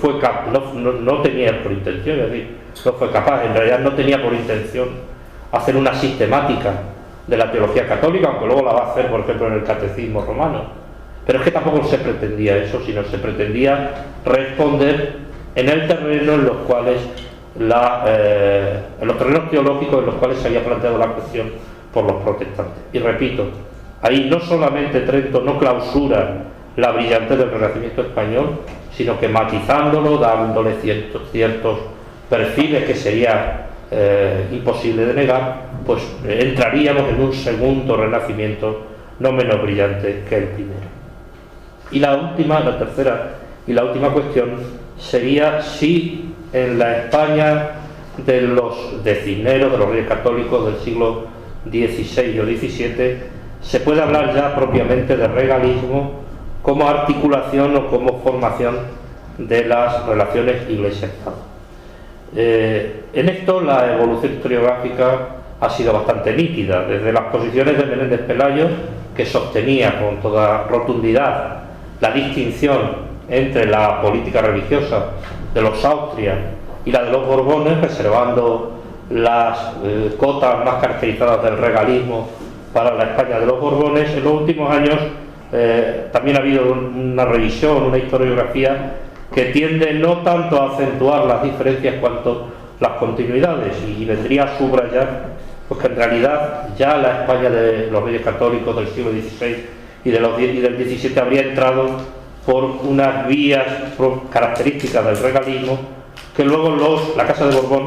tenía por intención, es decir, no fue capaz, en realidad no tenía por intención hacer una sistemática de la teología católica, aunque luego la va a hacer, por ejemplo, en el catecismo romano. Pero es que tampoco se pretendía eso, sino se pretendía responder en el terreno en los cuales en los terrenos teológicos en los cuales se había planteado la cuestión por los protestantes. Y repito, ahí no solamente Trento no clausura la brillantez del Renacimiento español, sino que matizándolo, dándole ciertos perfiles que sería imposible de negar, pues entraríamos en un segundo Renacimiento no menos brillante que el primero. Y la tercera y la última cuestión sería si en la España de los Cisneros, de los Reyes Católicos del siglo XVI o XVII, se puede hablar ya propiamente de regalismo como articulación o como formación de las relaciones Iglesia-Estado. En esto la evolución historiográfica ha sido bastante nítida, desde las posiciones de Menéndez Pelayo, que sostenía con toda rotundidad la distinción entre la política religiosa de los Austrias y la de los Borbones, reservando las cotas más caracterizadas del regalismo para la España de los Borbones. En los últimos años también ha habido una revisión, una historiografía que tiende no tanto a acentuar las diferencias cuanto las continuidades, y vendría a subrayar pues que en realidad ya la España de los Reyes Católicos del siglo XVI y del XVII habría entrado por unas vías características del regalismo que luego la Casa de Borbón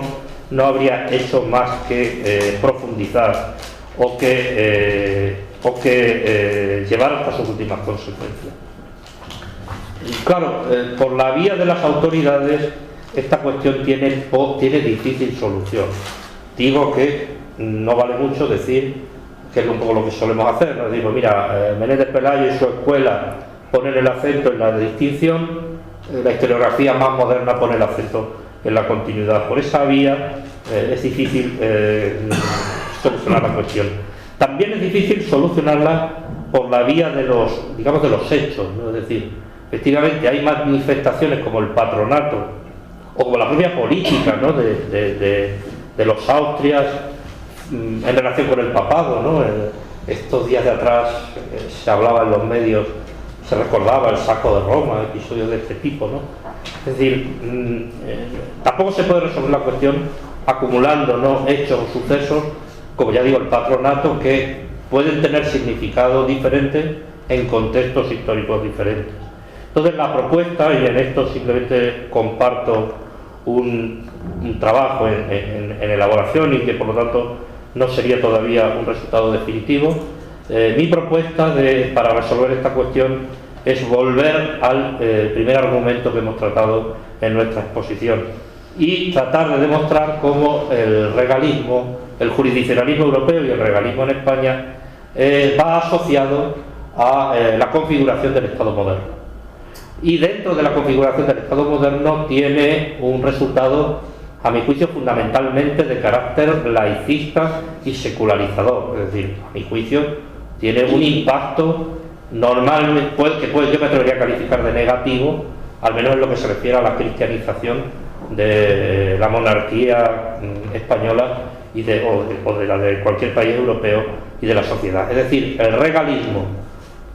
no habría hecho más que profundizar o que llevar hasta sus últimas consecuencias. Y claro, por la vía de las autoridades esta cuestión tiene difícil solución. Digo que no vale mucho decir, que es un poco lo que solemos hacer, ¿no? Digo, mira, Menéndez Pelayo y su escuela ponen el acento en la distinción, la historiografía más moderna pone el acento en la continuidad. Por esa vía es difícil solucionar la cuestión. También es difícil solucionarla por la vía de los hechos, ¿no? Es decir, efectivamente hay manifestaciones como el patronato o como la propia política, ¿no? de los Austrias en relación con el papado, ¿no? Estos días de atrás se hablaba en los medios, se recordaba el saco de Roma, episodios de este tipo, ¿no? Es decir, tampoco se puede resolver la cuestión acumulando, ¿no?, hechos o sucesos, como ya digo, el patronato, que pueden tener significado diferente en contextos históricos diferentes. Entonces la propuesta, y en esto simplemente comparto un trabajo en elaboración y que por lo tanto no sería todavía un resultado definitivo, mi propuesta para resolver esta cuestión es volver al primer argumento que hemos tratado en nuestra exposición y tratar de demostrar cómo el regalismo, el jurisdiccionalismo europeo y el regalismo en España va asociado a la configuración del Estado moderno. Y dentro de la configuración del Estado moderno tiene un resultado, a mi juicio, fundamentalmente de carácter laicista y secularizador. Es decir, a mi juicio, tiene un impacto normalmente, yo me atrevería a calificar de negativo, al menos en lo que se refiere a la cristianización de la monarquía española o de la de cualquier país europeo y de la sociedad. Es decir, el regalismo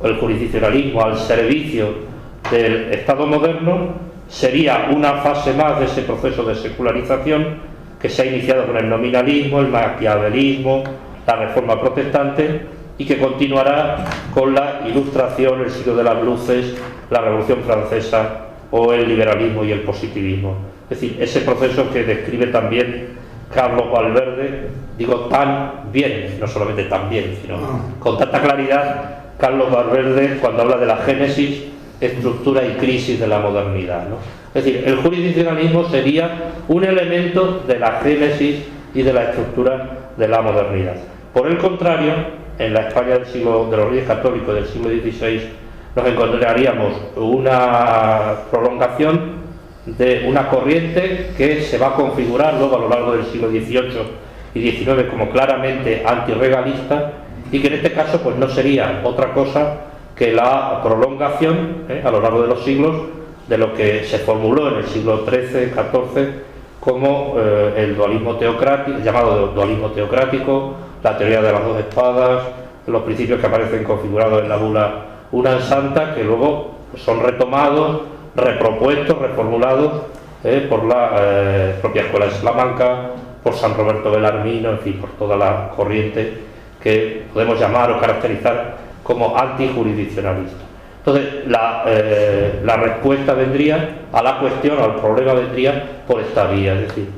o el jurisdiccionalismo al servicio del Estado moderno sería una fase más de ese proceso de secularización que se ha iniciado con el nominalismo, el maquiavelismo, la reforma protestante, y que continuará con la Ilustración, el siglo de las luces, la Revolución Francesa o el liberalismo y el positivismo. Es decir, ese proceso que describe también Carlos Valverde, digo tan bien, no solamente tan bien, sino con tanta claridad, Carlos Valverde, cuando habla de la génesis, estructura y crisis de la modernidad, ¿no? Es decir, el jurisdiccionalismo sería un elemento de la génesis y de la estructura de la modernidad. Por el contrario, en la España de los Reyes Católicos del siglo XVI nos encontraríamos una prolongación de una corriente que se va a configurar luego a lo largo del siglo XVIII y XIX como claramente antirregalista, y que en este caso pues no sería otra cosa que la prolongación a lo largo de los siglos de lo que se formuló en el siglo XIII, XIV como el dualismo teocrático, llamado dualismo teocrático, la teoría de las dos espadas, los principios que aparecen configurados en la bula Una Santa, que luego son retomados, repropuestos, reformulados por la propia Escuela de Salamanca, por San Roberto Belarmino, en fin, por toda la corriente que podemos llamar o caracterizar como antijurisdiccionalista. Entonces, la respuesta vendría a la cuestión, al problema vendría por esta vía, es decir,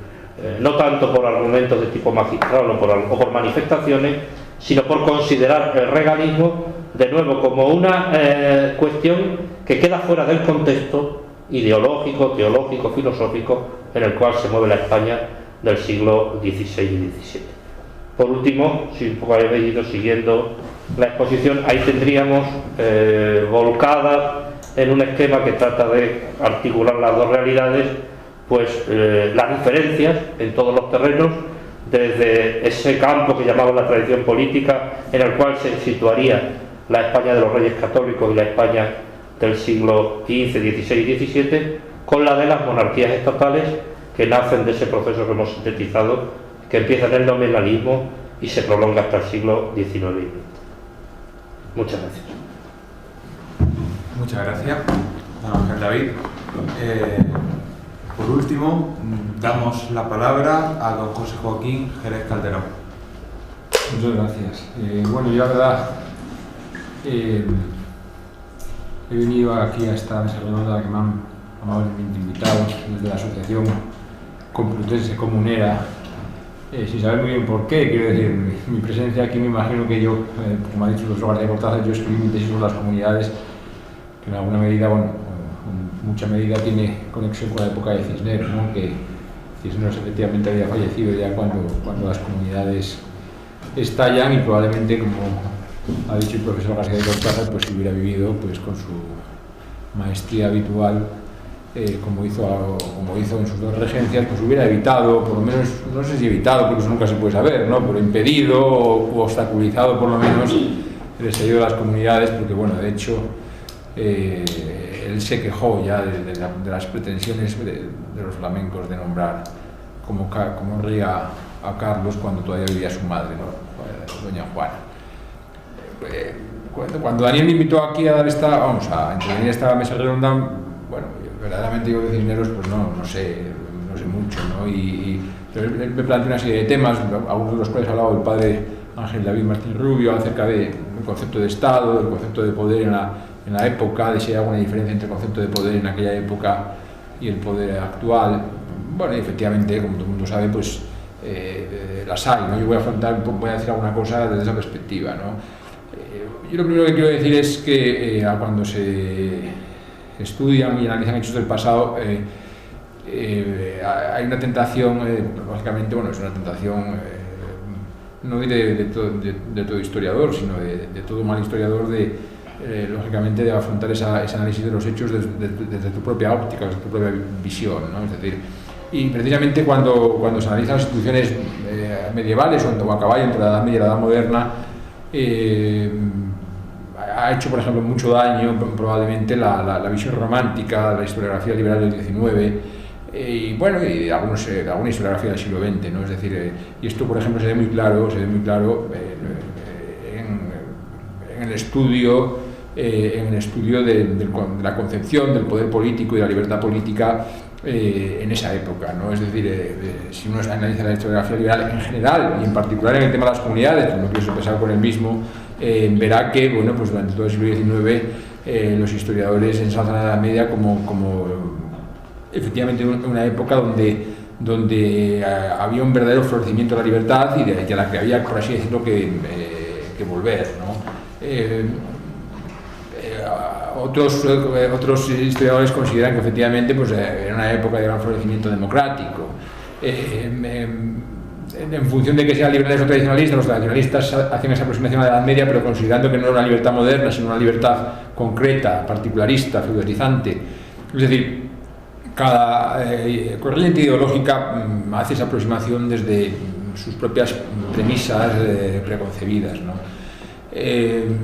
no tanto por argumentos de tipo magistral o por manifestaciones, sino por considerar el regalismo de nuevo como una cuestión que queda fuera del contexto ideológico, teológico, filosófico en el cual se mueve la España del siglo XVI y XVII. Por último, si un poco habéis ido siguiendo la exposición, ahí tendríamos volcada en un esquema que trata de articular las dos realidades, pues las diferencias en todos los terrenos, desde ese campo que llamamos la tradición política, en el cual se situaría la España de los Reyes Católicos y la España del siglo XV, XVI y XVII, con la de las monarquías estatales que nacen de ese proceso que hemos sintetizado, que empieza en el nominalismo y se prolonga hasta el siglo XIX y XX. Muchas gracias. Muchas gracias, don Ángel David. Por último, damos la palabra a don José Joaquín Jerez Calderón. Muchas gracias. Bueno, yo la verdad he venido aquí a esta mesa redonda que me han amablemente invitado desde la Asociación Complutense Comunera, sin saber muy bien por qué. Quiero decir, mi presencia aquí, me imagino que yo, como ha dicho el profesor García Cortázar, yo escribí mi tesis sobre las comunidades, que en alguna medida, bueno, en mucha medida tiene conexión con la época de Cisneros, ¿no? Que Cisneros efectivamente había fallecido ya cuando las comunidades estallan, y probablemente, como ha dicho el profesor García Cortázar, pues si hubiera vivido pues con su maestría habitual, como hizo en sus dos regencias, pues hubiera evitado, por lo menos, no sé si evitado, porque eso nunca se puede saber, ¿no? Pero impedido o obstaculizado por lo menos el estallido de las comunidades, porque bueno, de hecho él se quejó ya de las pretensiones de los flamencos de nombrar como rey a Carlos cuando todavía vivía su madre, ¿no? Doña Juana. Cuando Daniel me invitó aquí a dar a intervenir esta mesa redonda, bueno, verdaderamente yo de Cisneros pues no sé mucho, ¿no? Y me planteó una serie de temas, algunos de los cuales ha hablado el padre Ángel David Martín Rubio, acerca del concepto de Estado, del concepto de poder en la época, de si hay alguna diferencia entre el concepto de poder en aquella época y el poder actual. Bueno, y efectivamente, como todo el mundo sabe, pues las hay, ¿no? Yo voy a decir alguna cosa desde esa perspectiva, ¿no? Yo lo primero que quiero decir es que cuando se estudian y analizan hechos del pasado, hay una tentación, lógicamente, bueno, es una tentación, no diré de todo historiador, sino de todo mal historiador, lógicamente, de afrontar ese análisis de los hechos desde tu propia óptica, desde tu propia visión, ¿no? Es decir, y precisamente cuando se analizan las instituciones medievales o a caballo entre la Edad Media y la Edad Moderna, ha hecho, por ejemplo, mucho daño probablemente la visión romántica de la historiografía liberal del XIX, y bueno, y alguna historiografía del siglo XX, ¿no? Es decir, y esto, por ejemplo, se ve muy claro en el estudio de la concepción del poder político y de la libertad política en esa época, ¿no? Es decir, si uno analiza la historiografía liberal en general y en particular en el tema de las comunidades, no quiero empezar con el mismo, verá que, bueno, pues durante todo el siglo XIX los historiadores ensalzan la Edad Media como efectivamente una época donde había un verdadero florecimiento de la libertad y de la que había, por así decirlo, que volver, ¿no? Otros historiadores consideran que efectivamente pues, era una época de gran florecimiento democrático. en función de que sean liberales o tradicionalistas, los tradicionalistas hacen esa aproximación a la Edad Media, pero considerando que no era una libertad moderna, sino una libertad concreta, particularista, feudalizante. Es decir, cada corriente ideológica hace esa aproximación desde sus propias premisas preconcebidas, ¿no?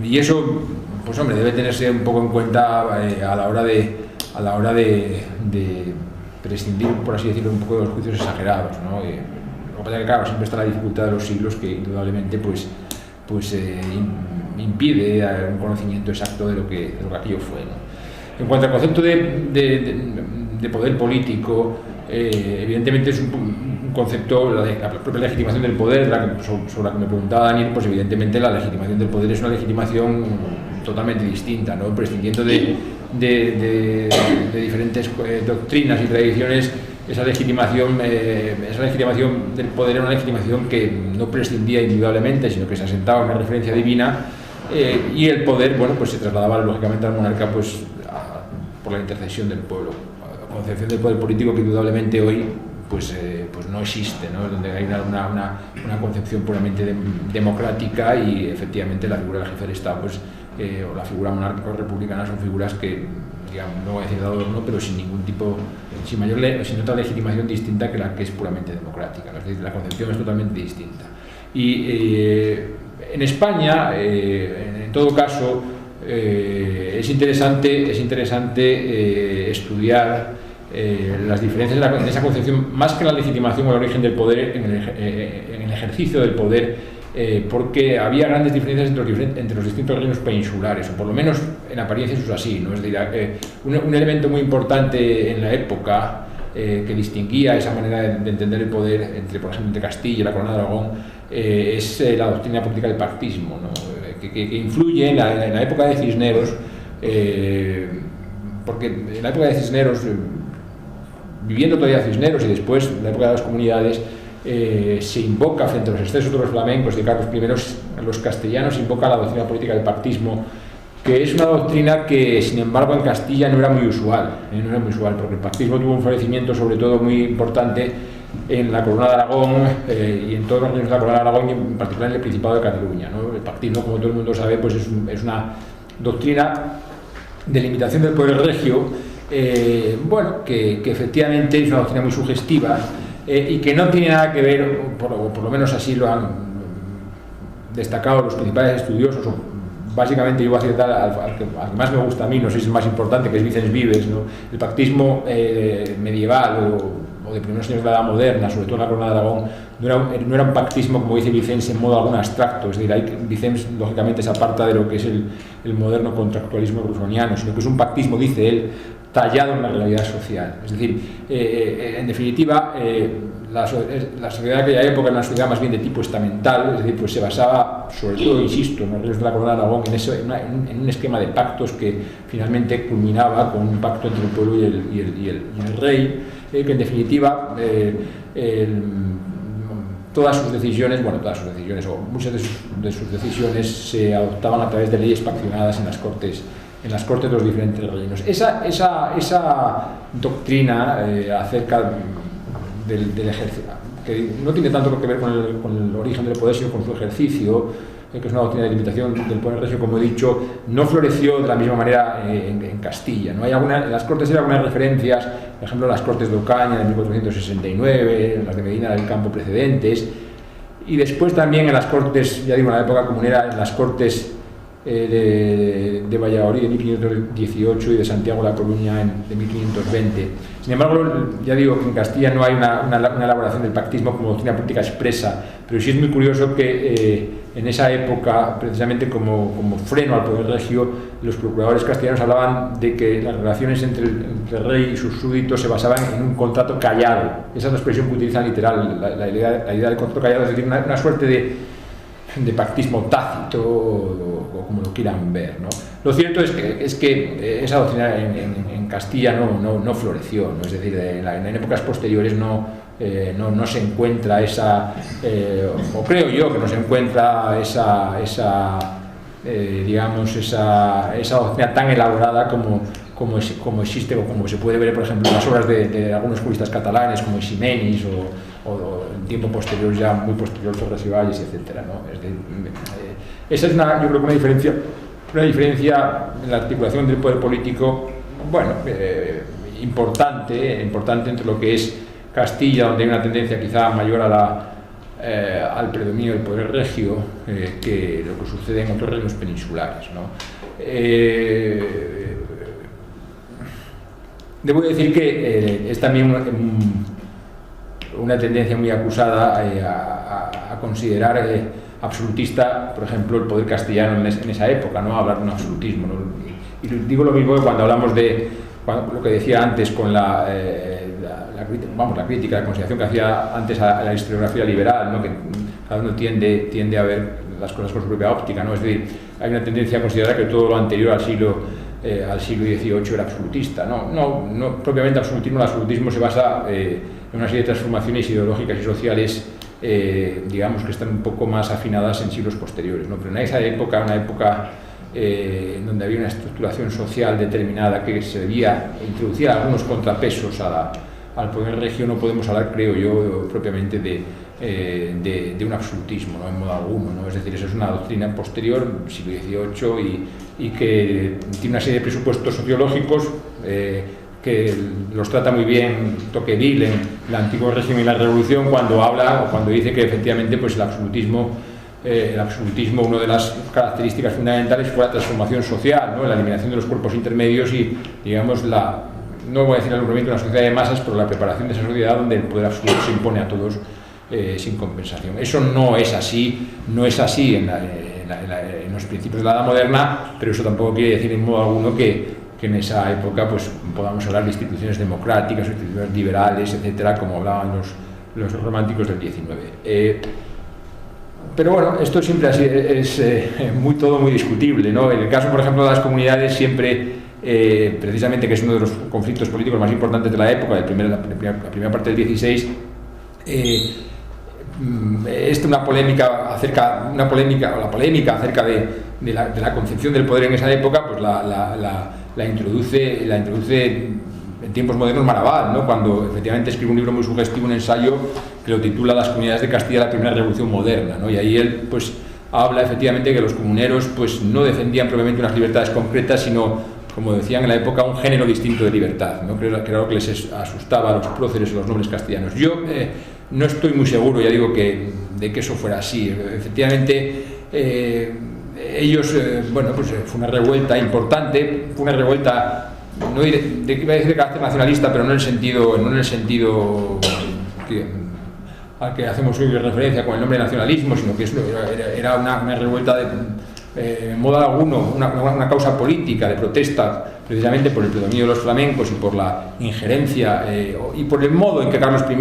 Y eso, pues hombre, debe tenerse un poco en cuenta a la hora de prescindir, por así decirlo, un poco de los juicios exagerados, ¿no? Lo que pasa es que, claro, siempre está la dificultad de los siglos que indudablemente impide un conocimiento exacto de lo que aquello fue, ¿no? En cuanto al concepto de poder político, evidentemente es un concepto, la propia legitimación del poder, sobre la que me preguntaba Daniel, pues evidentemente la legitimación del poder es una legitimación totalmente distinta, ¿no? Prescindiendo de diferentes doctrinas y tradiciones, esa legitimación del poder era una legitimación que no prescindía indudablemente, sino que se asentaba en una referencia divina, y el poder, bueno, pues se trasladaba lógicamente al monarca, pues por la intercesión del pueblo. La concepción del poder político que indudablemente hoy pues no existe, ¿no? Donde hay una concepción puramente democrática, y efectivamente la figura del jefe del Estado, pues, o la figura monárquica o republicana son figuras que, digamos, no voy a decir de adorno, pero sin otra legitimación distinta que la que es puramente democrática, ¿no? Es decir, la concepción es totalmente distinta. Y en España, en todo caso, es interesante estudiar las diferencias en esa concepción, más que la legitimación o el origen del poder, en el ejercicio del poder, porque había grandes diferencias entre los distintos reinos peninsulares, o por lo menos en apariencia eso es así, ¿no? Es decir, un elemento muy importante en la época que distinguía esa manera de entender el poder entre, por ejemplo, entre Castilla y la Corona de Aragón, es la doctrina política del pactismo, ¿no? Que influye en la época de Cisneros, porque en la época de Cisneros, viviendo todavía Cisneros y después en la época de las comunidades, se invoca, frente a los excesos de los flamencos de Carlos I, los castellanos invoca la doctrina política del pactismo, que es una doctrina que, sin embargo, en Castilla no era muy usual, porque el pactismo tuvo un florecimiento sobre todo muy importante en la Corona de Aragón, y en todos los reinos de la Corona de Aragón, y en particular en el Principado de Cataluña, ¿no? El pactismo, como todo el mundo sabe, pues es una doctrina de limitación del poder regio, bueno, que efectivamente es una doctrina muy sugestiva, y que no tiene nada que ver, por lo menos así lo han destacado los principales estudiosos, básicamente yo voy a citar al que más me gusta a mí, no sé si es el más importante, que es Vicens Vives, ¿no? El pactismo medieval o de primeros años de la Edad Moderna, sobre todo en la Corona de Aragón, no era un pactismo, como dice Vicens, en modo algún abstracto. Es decir, Vicens lógicamente se aparta de lo que es el moderno contractualismo rusoniano, sino que es un pactismo, dice él, tallado en la realidad social. Es decir, en definitiva, la sociedad de aquella época era una sociedad más bien de tipo estamental, es decir, pues se basaba, sobre todo, insisto, en los reinos de la Corona de Aragón, en un esquema de pactos que finalmente culminaba con un pacto entre el pueblo y el rey, que en definitiva todas sus decisiones, o muchas de sus decisiones se adoptaban a través de leyes paccionadas en las cortes de los diferentes reinos. Esa doctrina acerca del ejercicio, que no tiene tanto que ver con el origen del poder, sino con su ejercicio, que es una doctrina de limitación del poder regio, como he dicho, no floreció de la misma manera en Castilla, ¿no? En las cortes hay algunas referencias, por ejemplo, las cortes de Ocaña de 1469, las de Medina del Campo precedentes, y después también en las cortes, ya digo, en la época comunera, en las cortes de Valladolid de 1518 y de Santiago de la Coruña de 1520. Sin embargo, ya digo que en Castilla no hay una elaboración del pactismo como doctrina política expresa, pero sí es muy curioso que en esa época, precisamente como freno al poder regio, los procuradores castellanos hablaban de que las relaciones entre el rey y sus súbditos se basaban en un contrato callado. Esa es la expresión que utilizan literal, la idea del contrato callado, es decir, una suerte de pactismo tácito, o como lo quieran ver, ¿no? Lo cierto es que esa doctrina en Castilla no floreció, ¿no? Es decir, en épocas posteriores no se encuentra esa, o creo yo que no se encuentra esa doctrina tan elaborada como como existe o como se puede ver, por ejemplo, en las obras de algunos juristas catalanes como Ximenis o en tiempo posterior, ya muy posterior, sobre Sivalles, etc., ¿no? Esa es yo creo que una diferencia en la articulación del poder político, bueno, importante entre lo que es Castilla, donde hay una tendencia quizá mayor al predominio del poder regio, que lo que sucede en otros reinos peninsulares, ¿no? Debo decir que es también una tendencia muy acusada a considerar absolutista, por ejemplo, el poder castellano en esa época, ¿no? Hablar de un absolutismo, ¿no? Y digo lo mismo que cuando hablamos de lo que decía antes con la crítica, la consideración que hacía antes a la historiografía liberal, ¿no? Que cada uno tiende a ver las cosas con su propia óptica, ¿no? Es decir, hay una tendencia a considerar que todo lo anterior al siglo XVIII era absolutista. No propiamente absolutismo. El absolutismo se basa en una serie de transformaciones ideológicas y sociales, digamos, que están un poco más afinadas en siglos posteriores, ¿no? Pero en esa época, una época donde había una estructuración social determinada que introducía algunos contrapesos al poder regio, no podemos hablar, creo yo, propiamente de un absolutismo, ¿no? En modo alguno, ¿no? Es decir, eso es una doctrina posterior, siglo XVIII, y que tiene una serie de presupuestos sociológicos que los trata muy bien Tocqueville en el antiguo régimen y la revolución, cuando dice que efectivamente pues el absolutismo, una de las características fundamentales fue la transformación social, ¿no? La eliminación de los cuerpos intermedios y, digamos, no voy a decir el alumbramiento de una sociedad de masas, pero la preparación de esa sociedad donde el poder absoluto se impone a todos sin compensación. Eso no es así en los principios de la Edad Moderna, pero eso tampoco quiere decir en modo alguno que en esa época pues podamos hablar de instituciones democráticas, instituciones liberales, etcétera, como hablaban los románticos del XIX. Pero bueno, esto siempre así es todo muy discutible, ¿no? En el caso, por ejemplo, de las comunidades, siempre, precisamente, que es uno de los conflictos políticos más importantes de la época, la primera parte del XVI, la polémica acerca de la concepción del poder en esa época, pues la introduce en tiempos modernos Maraval, ¿no? Cuando efectivamente escribe un libro muy sugestivo, un ensayo que lo titula Las comunidades de Castilla, la primera revolución moderna, ¿no? Y ahí él pues habla efectivamente que los comuneros pues no defendían propiamente unas libertades concretas, sino, como decían en la época, un género distinto de libertad, ¿no? Que era lo que les asustaba a los próceres y a los nobles castellanos. Yo no estoy muy seguro, ya digo, de que eso fuera así. Efectivamente, ellos, fue una revuelta importante, fue una revuelta, iba a decir de carácter nacionalista, pero no en el sentido al que hacemos hoy referencia con el nombre de nacionalismo, sino que era una revuelta en modo alguno, una causa política de protesta, precisamente por el predominio de los flamencos y por la injerencia y por el modo en que Carlos I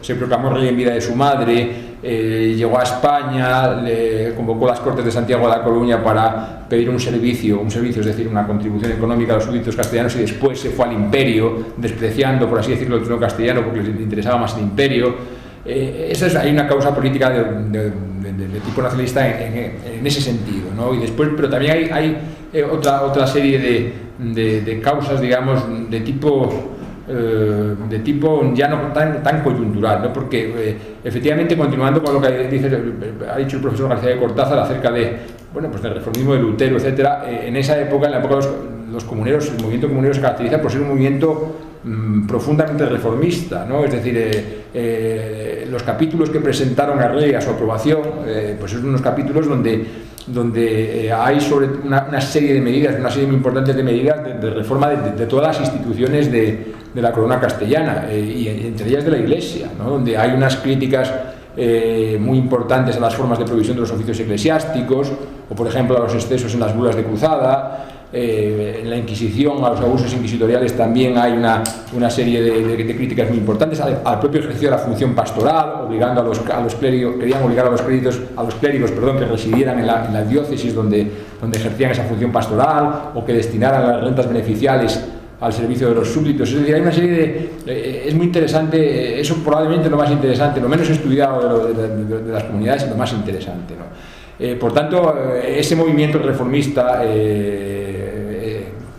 se proclamó rey en vida de su madre. Llegó a España, le convocó a las Cortes de Santiago de la Coruña para pedir un servicio, es decir, una contribución económica a los súbditos castellanos, y después se fue al imperio, despreciando, por así decirlo, el trono castellano porque les interesaba más el imperio. Hay una causa política de tipo nacionalista en ese sentido, ¿no? Y después, pero también hay otra serie de causas, digamos, de tipo ya no tan coyuntural, ¿no? Porque efectivamente, continuando con lo que ha dicho el profesor García de Cortázar acerca del reformismo de Lutero, etcétera, en esa época, en la época de los comuneros, el movimiento comunero se caracteriza por ser un movimiento profundamente reformista, ¿no? Es decir, los capítulos que presentaron a Rey a su aprobación, pues son unos capítulos donde hay sobre una serie de medidas, una serie muy importante de medidas de reforma de todas las instituciones de la corona castellana, y entre ellas de la Iglesia, ¿no? Donde hay unas críticas muy importantes a las formas de provisión de los oficios eclesiásticos, o por ejemplo a los excesos en las bulas de cruzada. En la Inquisición, a los abusos inquisitoriales, también hay una serie de críticas muy importantes al propio ejercicio de la función pastoral, obligando a los clérigos, querían obligar a los clérigos que residieran en la diócesis donde ejercían esa función pastoral, o que destinaran las rentas beneficiales al servicio de los súbditos. Es decir, hay una serie es muy interesante, eso probablemente lo más interesante, lo menos estudiado de las comunidades, y lo más interesante, ¿no? Por tanto, ese movimiento reformista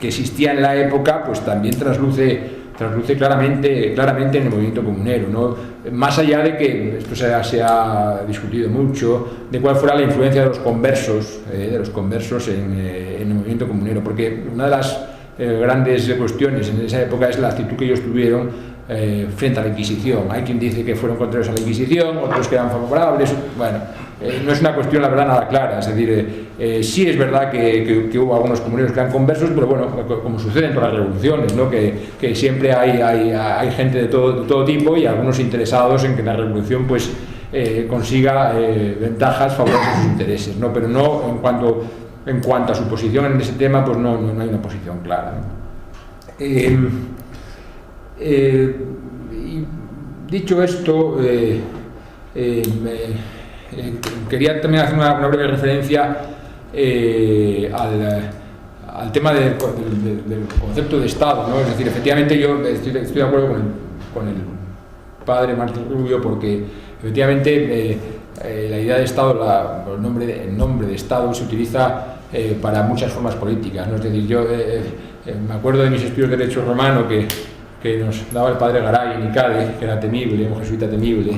que existía en la época, pues también trasluce claramente en el movimiento comunero, ¿no? Más allá de que esto se ha discutido mucho, de cuál fuera la influencia de los conversos en el movimiento comunero, porque una de las grandes cuestiones en esa época es la actitud que ellos tuvieron frente a la Inquisición. Hay quien dice que fueron contrarios a la Inquisición, otros que eran favorables. Bueno, no es una cuestión, la verdad, nada clara. Es decir, sí es verdad que hubo algunos comuneros que eran conversos, pero bueno, como sucede en todas las revoluciones, ¿no? Que siempre hay gente de todo tipo y algunos interesados en que la revolución pues consiga ventajas favorables a sus intereses, ¿no? Pero no en cuanto a su posición en ese tema, pues no hay una posición clara, ¿no? Dicho esto, quería también hacer una breve referencia al tema del concepto de Estado, ¿no? Es decir, efectivamente yo estoy de acuerdo con el padre Martín Rubio, porque efectivamente la idea de Estado, el nombre de Estado se utiliza para muchas formas políticas, ¿no? Es decir, yo me acuerdo de mis estudios de Derecho Romano que nos daba el padre Garay en Icade, que era temible, un jesuita temible.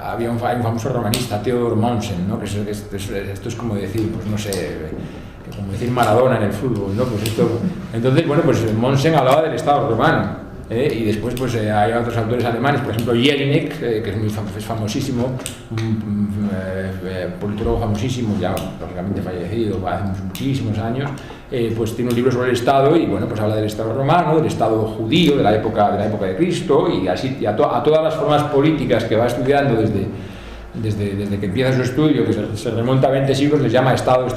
Había un famoso romanista, Theodor Mommsen, ¿no? Esto es como decir, pues no sé, como decir Maradona en el fútbol, ¿no? Entonces, bueno, pues Mommsen hablaba del Estado romano. Y después pues hay otros autores alemanes, por ejemplo Jelinek, que es famosísimo, un politólogo famosísimo, ya lógicamente fallecido hace muchísimos años, pues tiene un libro sobre el Estado y bueno, pues habla del Estado romano, del Estado judío, de la época de Cristo, y así a todas las formas políticas que va estudiando desde que empieza su estudio, que se remonta a 20 siglos, les llama Estado,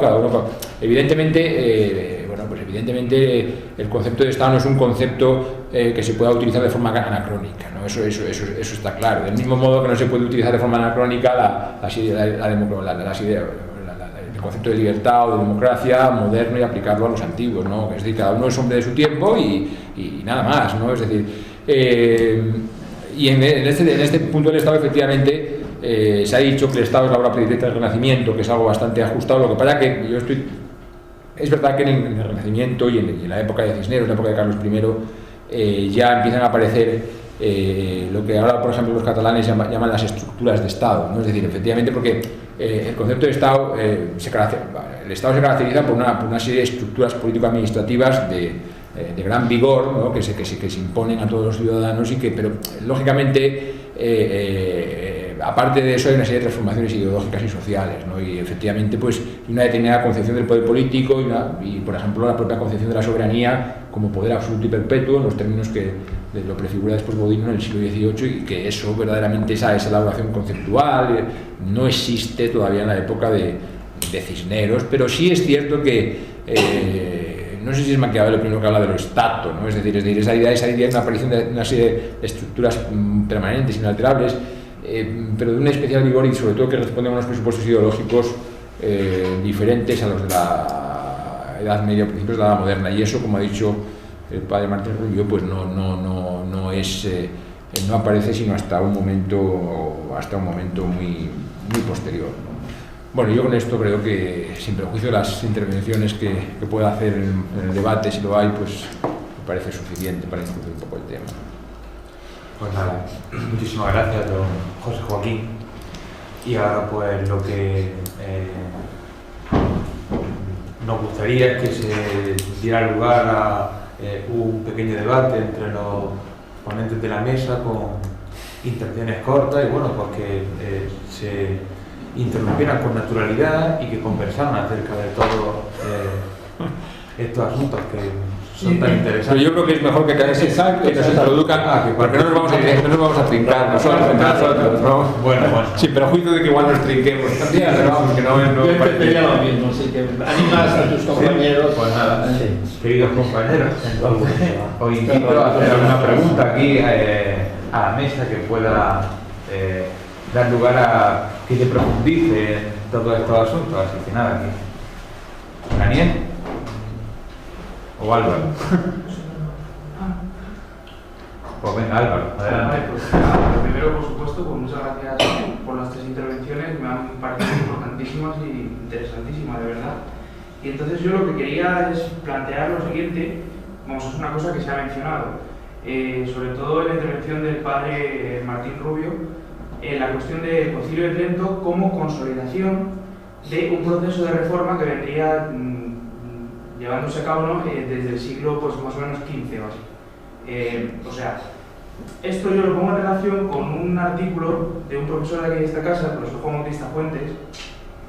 cada uno. Evidentemente, el concepto de Estado no es un concepto que se pueda utilizar de forma anacrónica, ¿no? Eso está claro. Del mismo modo que no se puede utilizar de forma anacrónica el concepto de libertad o de democracia moderno y aplicarlo a los antiguos, ¿no? Es decir, cada uno es hombre de su tiempo y nada más, ¿no? Es decir, y en este punto del Estado, efectivamente, se ha dicho que el Estado es la obra predilecta del Renacimiento, que es algo bastante ajustado. Lo que pasa es que es verdad que en el Renacimiento y en la época de Cisneros, en la época de Carlos I, ya empiezan a aparecer lo que ahora, por ejemplo, los catalanes llaman las estructuras de Estado, ¿no? Es decir, efectivamente, porque el concepto de Estado, el Estado se caracteriza por una serie de estructuras político-administrativas de gran vigor, ¿no? que se imponen a todos los ciudadanos pero lógicamente aparte de eso hay una serie de transformaciones ideológicas y sociales, ¿no? Y efectivamente pues una determinada concepción del poder político y por ejemplo la propia concepción de la soberanía como poder absoluto y perpetuo en los términos que lo prefigura después Bodino en el siglo XVIII, y que eso verdaderamente esa elaboración conceptual no existe todavía en la época de Cisneros, pero sí es cierto que no sé si es Maquiavelo el primero que habla de lo estato, ¿no? Es decir, esa idea es una aparición de una serie de estructuras permanentes, inalterables, pero de un especial vigor y sobre todo que responden a unos presupuestos ideológicos diferentes a los de la Edad Media o principios de la Edad Moderna, y eso, como ha dicho el padre Martín Rubio, pues no aparece sino hasta un momento muy posterior, ¿no? Bueno, yo con esto creo que, sin perjuicio de las intervenciones que pueda hacer en el debate, si lo hay, pues me parece suficiente para introducir un poco el tema. Pues nada, muchísimas gracias, don José Joaquín. Y ahora pues lo que nos gustaría es que se diera lugar a un pequeño debate entre los ponentes de la mesa con intervenciones cortas y bueno, pues que se interrumpieran con naturalidad y que conversaran acerca de todos estos asuntos que son tan interesantes. Pero yo creo que es mejor que nos introduzcan, porque no nos vamos a trincar nosotros, ¿no? Bueno. Sin perjuicio de que igual nos trinquemos también, pero vamos, que no yo empezaría lo mismo, así que animas a tus compañeros. Pues nada, queridos compañeros, os invito a hacer alguna pregunta aquí a la mesa que pueda dar lugar a que se profundice en todos estos asuntos, así que nada, aquí. ¿Daniel? ¿O Álvaro? Pues venga, Álvaro, adelante. Pues, lo primero, por supuesto, pues muchas gracias por las tres intervenciones, me han parecido importantísimas y interesantísimas, de verdad. Y entonces yo lo que quería es plantear lo siguiente, vamos, es una cosa que se ha mencionado, sobre todo en la intervención del padre Martín Rubio, la cuestión del Concilio de Trento como consolidación de un proceso de reforma que vendría llevándose a cabo, ¿no? Desde el siglo pues, más o menos XV o así. O sea, esto yo lo pongo en relación con un artículo de un profesor de aquí de esta casa, el profesor Juan Bautista Fuentes,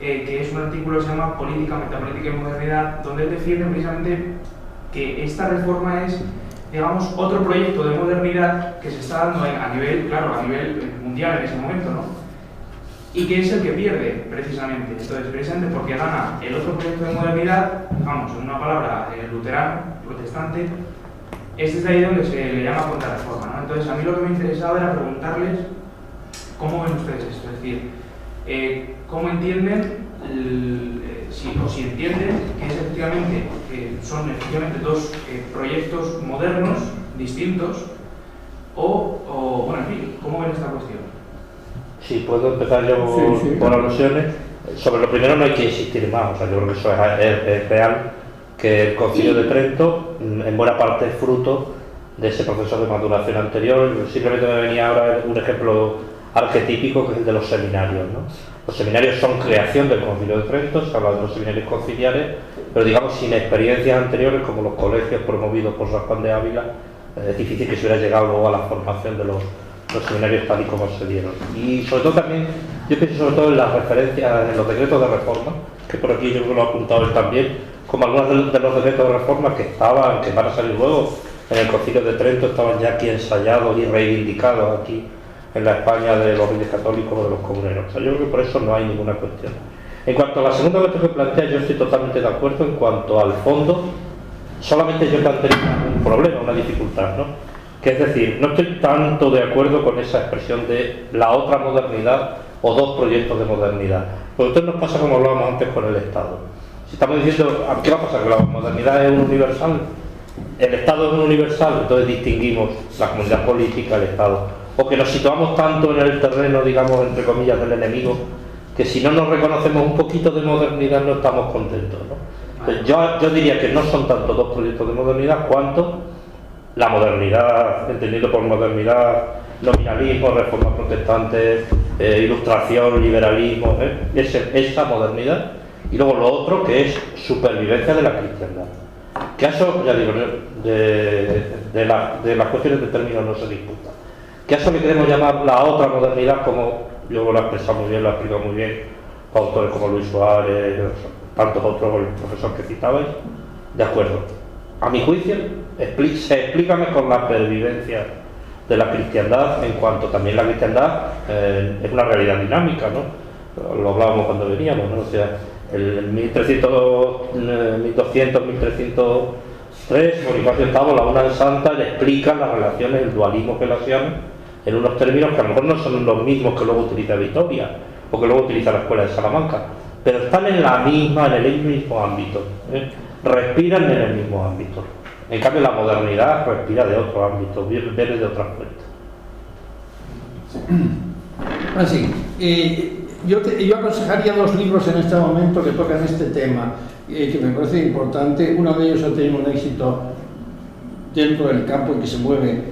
que es un artículo que se llama Política, Metapolítica y Modernidad, donde él defiende precisamente que esta reforma es, digamos, otro proyecto de modernidad que se está dando a nivel, claro, a nivel mundial en ese momento, ¿no? Y que es el que pierde, precisamente. Entonces, precisamente porque gana el otro proyecto de modernidad, vamos, en una palabra, luterano, protestante, es desde ahí donde se le llama contrarreforma, ¿no? Entonces, a mí lo que me interesaba era preguntarles cómo ven ustedes esto, es decir, cómo entienden, si entienden que es efectivamente, son efectivamente dos proyectos modernos, distintos, bueno, en fin, ¿cómo ven esta cuestión? Sí, puedo empezar yo por alusiones. Sobre lo primero no hay que insistir más, o sea, yo creo que eso es real, que el Concilio de Trento en buena parte es fruto de ese proceso de maduración anterior. Simplemente me venía ahora un ejemplo arquetípico que es el de los seminarios, ¿no? Los seminarios son creación del Concilio de Trento, se habla de los seminarios conciliares, pero digamos sin experiencias anteriores como los colegios promovidos por San Juan de Ávila, es difícil que se hubiera llegado luego a la formación de los seminarios tal y como se dieron. Y sobre todo también, yo pienso sobre todo en las referencias, en los decretos de reforma, que por aquí yo creo que lo ha apuntado él también, como algunos de los decretos de reforma que van a salir luego en el Concilio de Trento, estaban ya aquí ensayados y reivindicados aquí en la España de los reyes católicos o de los comuneros. O sea, yo creo que por eso no hay ninguna cuestión. En cuanto a la segunda cuestión que plantea, yo estoy totalmente de acuerdo. En cuanto al fondo, solamente yo plantearía un problema, una dificultad, ¿no? Que es decir, no estoy tanto de acuerdo con esa expresión de la otra modernidad o dos proyectos de modernidad. Porque entonces nos pasa como hablábamos antes con el Estado. Si estamos diciendo, ¿qué va a pasar? Que la modernidad es un universal, el Estado es un universal, entonces distinguimos la comunidad política, el Estado. O que nos situamos tanto en el terreno, digamos, entre comillas, del enemigo, que si no nos reconocemos un poquito de modernidad no estamos contentos, ¿no? Pues yo diría que no son tanto dos proyectos de modernidad cuanto la modernidad, entendido por modernidad, nominalismo, reforma protestante, ilustración, liberalismo, esa modernidad, y luego lo otro que es supervivencia de la cristiandad. Que eso, ya digo, de las cuestiones de términos no se disputa. Que a eso le queremos llamar la otra modernidad, como yo lo he expresado muy bien, lo he explicado muy bien, autores como Luis Suárez, tantos otros, el profesor que citabais, de acuerdo. A mi juicio, se explica mejor la pervivencia de la cristiandad, en cuanto también la cristiandad es una realidad dinámica, ¿no? Lo hablábamos cuando veníamos, ¿no? O sea, el 1200, 1303, Bonifacio VIII, la Una Santa, le explica las relaciones, el dualismo gelasiano, en unos términos que a lo mejor no son los mismos que luego utiliza Vitoria o que luego utiliza la Escuela de Salamanca, pero están en el mismo ámbito, respiran en el mismo ámbito. En cambio la modernidad respira de otro ámbito, viene de otra fuente. Así, yo aconsejaría dos libros en este momento que tocan este tema, que me parece importante. Uno de ellos ha tenido un éxito dentro del campo en que se mueve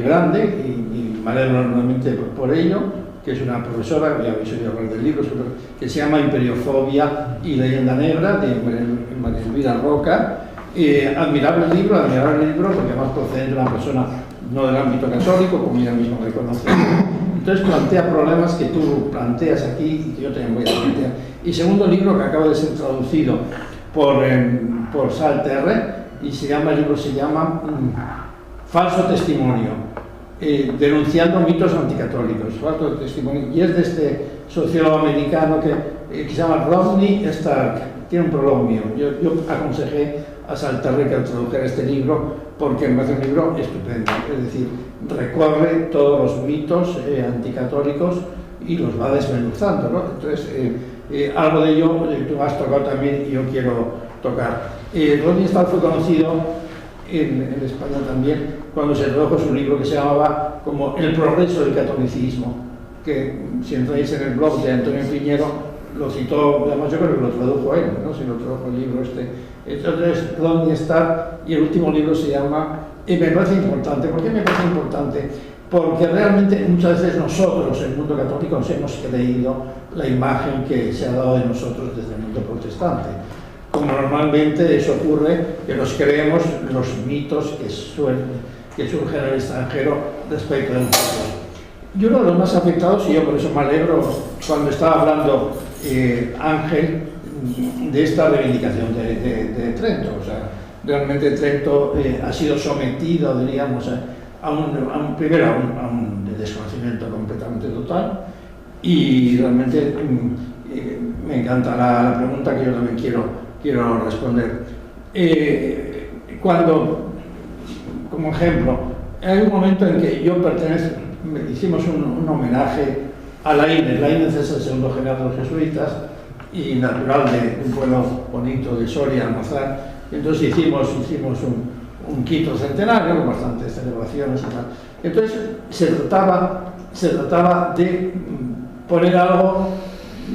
grande, y me alegro enormemente por ello, que es una profesora, ya habéis oído hablar del libro, que se llama Imperiofobia y Leyenda Negra, de María Elvira Roca. Admirable libro, porque además procede de una persona no del ámbito católico, como ella misma reconoce. Entonces plantea problemas que tú planteas aquí y que yo también voy a plantear. Y segundo libro que acaba de ser traducido por Salterre, y el libro se llama Falso Testimonio, denunciando mitos anticatólicos. Falso Testimonio, y es de este sociólogo americano que se llama Rodney Stark. Tiene un prólogo mío. Yo aconsejé a Salterre que tradujera este libro porque me parece un libro estupendo, es decir, recorre todos los mitos anticatólicos y los va desmenuzando, ¿no? Entonces, algo de ello tú has tocado también y yo quiero tocar. Rodney Stark fue conocido en España también cuando se tradujo su libro que se llamaba como El progreso del catolicismo, que si entráis en el blog de Antonio Piñero lo citó, además yo creo que lo tradujo él, no sé si lo tradujo el libro este. Entonces, Rodney Starr, y el último libro se llama, y me parece importante. ¿Por qué me parece importante? Porque realmente muchas veces nosotros, el mundo católico, nos hemos creído la imagen que se ha dado de nosotros desde el mundo protestante. Como normalmente eso ocurre, que nos creemos los mitos que surgen en el extranjero respecto de nosotros. Y uno de los más afectados, y yo por eso me alegro cuando estaba hablando Ángel de esta reivindicación de Trento. O sea, realmente Trento ha sido sometido, diríamos, primero a un desconocimiento completamente total, y realmente me encanta la pregunta que yo también quiero responder. Como ejemplo, hay un momento en que yo hicimos un homenaje a Laínez. Laínez es el segundo general de los jesuitas y natural de un pueblo bonito de Soria, Almazán. Entonces hicimos un quinto centenario con bastantes celebraciones y tal. Entonces se trataba de poner algo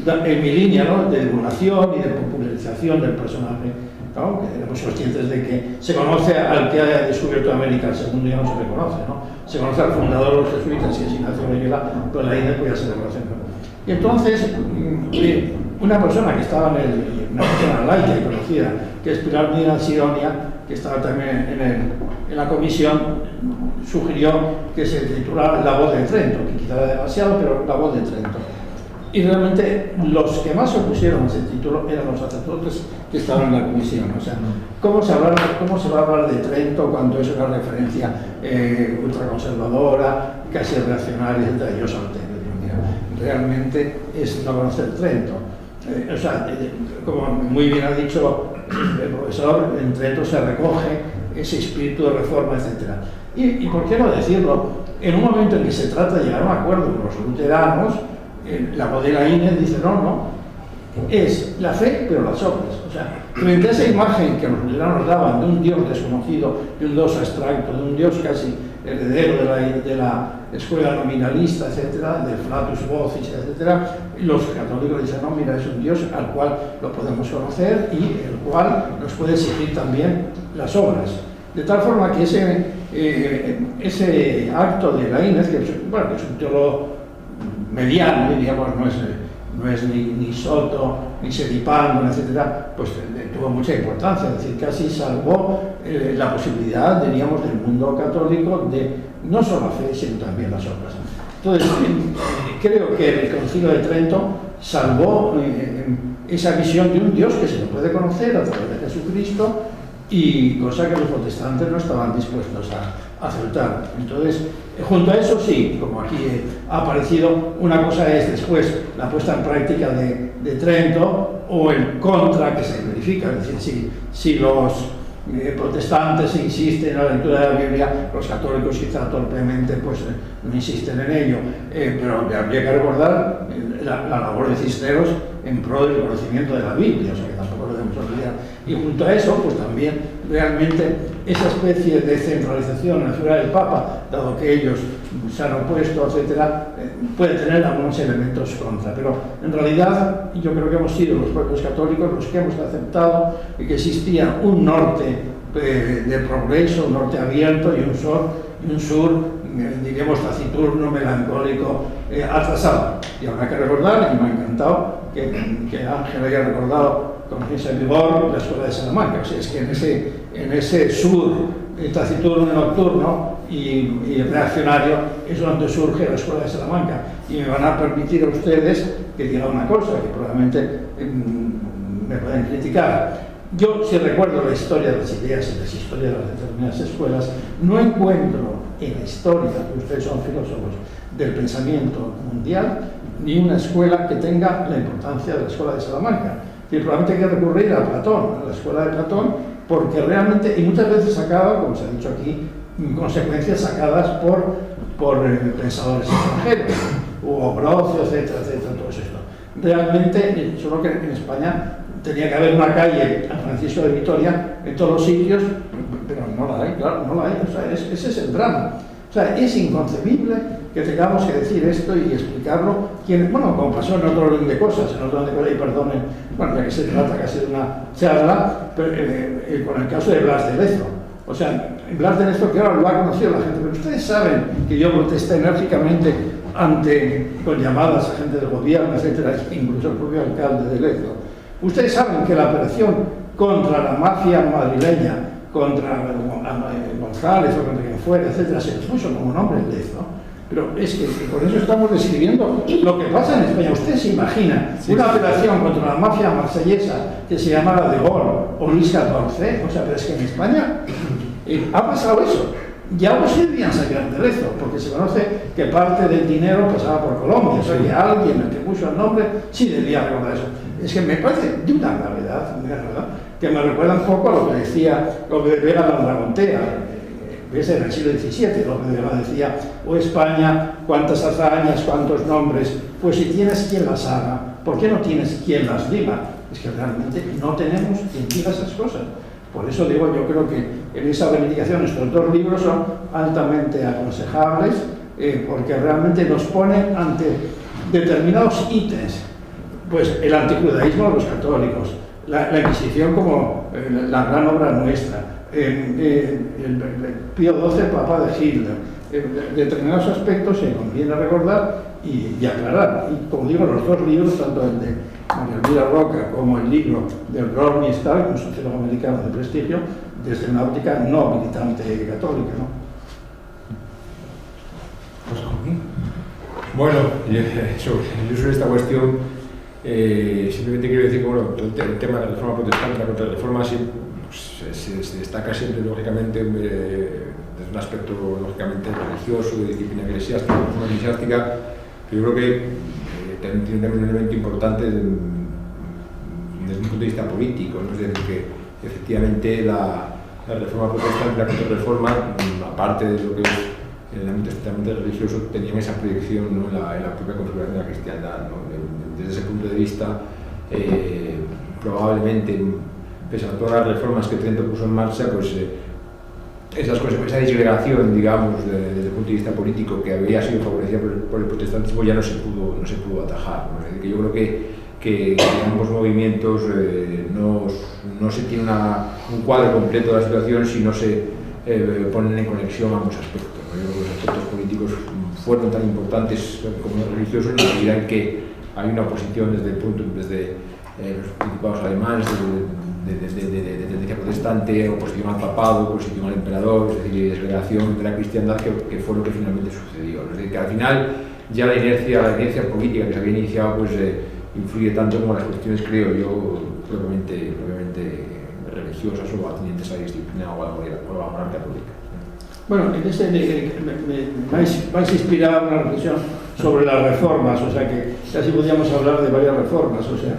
en mi línea, ¿no?, de divulgación y de popularización del personaje, ¿no? Que éramos conscientes de que se conoce al que haya descubierto América, el segundo ya no se reconoce, ¿no? Se conoce al fundador de los jesuitas, que es Ignacio Loyola, pero la idea pues ya se le conoce. Y entonces, una persona que estaba una persona laica y conocida, que es Pilar Medina Sidonia, que estaba también en la comisión, sugirió que se titulara La Voz de Trento, que quizá era demasiado, pero La Voz de Trento. Y realmente los que más se opusieron a ese título eran los sacerdotes que estaban en la comisión. O sea, ¿cómo se va a hablar de Trento cuando es una referencia ultraconservadora, casi reaccionaria, etc.? Yo salté. Realmente es no conocer Trento. Como muy bien ha dicho el profesor, en Trento se recoge ese espíritu de reforma, etc. Y por qué no decirlo, en un momento en que se trata de llegar a un acuerdo con los luteranos, la Voz de Laínez dice no, es la fe pero las obras. O sea, frente a esa imagen que los luteranos daban de un Dios desconocido, de un Dios abstracto, de un Dios casi heredero de la escuela nominalista, etcétera, del flatus vocis, etcétera, los católicos dicen no, mira, es un Dios al cual lo podemos conocer y el cual nos puede exigir también las obras. De tal forma que ese acto de Laínez, que es un teólogo mediano, diríamos, no es ni Soto, ni Seripando, etcétera, pues tuvo mucha importancia, es decir, casi salvó la posibilidad, diríamos, del mundo católico de no solo la fe, sino también las obras. Entonces, creo que el Concilio de Trento salvó esa visión de un Dios que se lo puede conocer a través de Jesucristo, y cosa que los protestantes no estaban dispuestos a aceptar. Entonces, junto a eso sí, como aquí ha aparecido, una cosa es después la puesta en práctica de Trento o el contra que se verifica, es decir, si los protestantes insisten en la lectura de la Biblia, los católicos quizá torpemente pues no insisten en ello, pero habría que recordar la labor de Cisneros en pro del conocimiento de la Biblia, o sea que tampoco lo debemos olvidar. Y junto a eso, pues también realmente esa especie de centralización en la figura del Papa, dado que ellos se han opuesto, etcétera, puede tener algunos elementos contra. Pero en realidad yo creo que hemos sido los propios católicos los que hemos aceptado que existía un norte de progreso, un norte abierto y un sur, diríamos, taciturno, melancólico, atrasado. Y habrá que recordar, y me ha encantado que Ángel haya recordado con ese vigor la escuela de Salamanca. O sea, es que en ese sur taciturno, nocturno y reaccionario es donde surge la escuela de Salamanca. Y me van a permitir a ustedes que diga una cosa que probablemente me pueden criticar. Yo, si recuerdo la historia de las ideas y las historias de las determinadas escuelas, no encuentro en la historia, que ustedes son filósofos, del pensamiento mundial, ni una escuela que tenga la importancia de la escuela de Salamanca. Y probablemente hay que recurrir a Platón, a la escuela de Platón, porque realmente, y muchas veces sacaba, como se ha dicho aquí, consecuencias sacadas por pensadores extranjeros, Hugo Brocio, etcétera, todo esto. Realmente, solo que en España tenía que haber una calle a Francisco de Vitoria en todos los sitios, pero no la hay, claro, no la hay. O sea, ese es el drama. O sea, es inconcebible que tengamos que decir esto y explicarlo, bueno, como pasó en otro orden de cosas, y perdonen, bueno, ya que se trata casi de una charla, pero, con el caso de Blas de Lezo. O sea, Blas de Lezo, claro, lo ha conocido la gente, pero ustedes saben que yo protesté enérgicamente con llamadas a gente del gobierno, etcétera, incluso el propio alcalde de Lezo. Ustedes saben que la operación contra la mafia madrileña, contra González o contra quien fuera, etcétera, se les puso como nombre en Lezo. Pero es que por eso estamos describiendo lo que pasa en España. Ustedes se imaginan una operación contra la mafia marsellesa que se llamara De Gaulle o Luis XIV, o sea, pero es que en España ha pasado eso. Ya no se debían sacar de Lezo, porque se conoce que parte del dinero pasaba por Colombia, o sea, que alguien el que puso el nombre sí debía recordar eso. Es que me parece de una gravedad, que me recuerda un poco a lo que decía López de Vega de Andragontea, en el siglo XVII. López de Vega decía: oh España, cuántas hazañas, cuántos nombres, pues si tienes quien las haga, ¿por qué no tienes quien las diga? Es que realmente no tenemos quien diga esas cosas. Por eso digo, yo creo que en esa reivindicación estos dos libros son altamente aconsejables, porque realmente nos ponen ante determinados ítems, pues el antijudaísmo de los católicos, la Inquisición como la gran obra nuestra, el Pío XII, Papa de Hitler, determinados aspectos se conviene recordar y aclarar. Y como digo, los dos libros, tanto el de María Elvira Roca como el libro de Rodney Stark, un sociólogo americano de prestigio, desde una óptica no militante católica, ¿no? Bueno, yo sobre esta cuestión simplemente quiero decir que bueno, el tema de la reforma protestante, la contrarreforma, sí, pues, se destaca siempre lógicamente desde un aspecto lógicamente religioso, de disciplina eclesiástica, pero yo creo que tiene también un elemento importante desde un punto de vista político, ¿no? Es decir, que efectivamente la reforma protestante, la contrarreforma, aparte de lo que es el ámbito estrictamente religioso, tenían esa proyección, ¿no? en la propia configuración de la cristiandad, ¿no? Desde ese punto de vista, probablemente, pese a todas las reformas que Trento puso en marcha, pues esa disgregación, digamos, desde el punto de vista político que había sido favorecida por el protestantismo ya no se pudo atajar, ¿no? Es decir, que yo creo que en ambos movimientos no se tiene un cuadro completo de la situación si no se ponen en conexión ambos aspectos, ¿no? Yo creo que los aspectos políticos fueron tan importantes como los religiosos en la medida en que hay una oposición desde los principados alemanes, de tendencia protestante, oposición al papado, oposición al emperador, es decir, desgregación de la cristiandad, que fue lo que finalmente sucedió. Es decir, que al final ya la inercia política que se había iniciado pues influye tanto como las cuestiones, creo yo, propiamente religiosas o atinentes a la disciplina o a la moral católica. Bueno, en este vais a inspirar una reflexión sobre las reformas, o sea que casi podríamos hablar de varias reformas, o sea,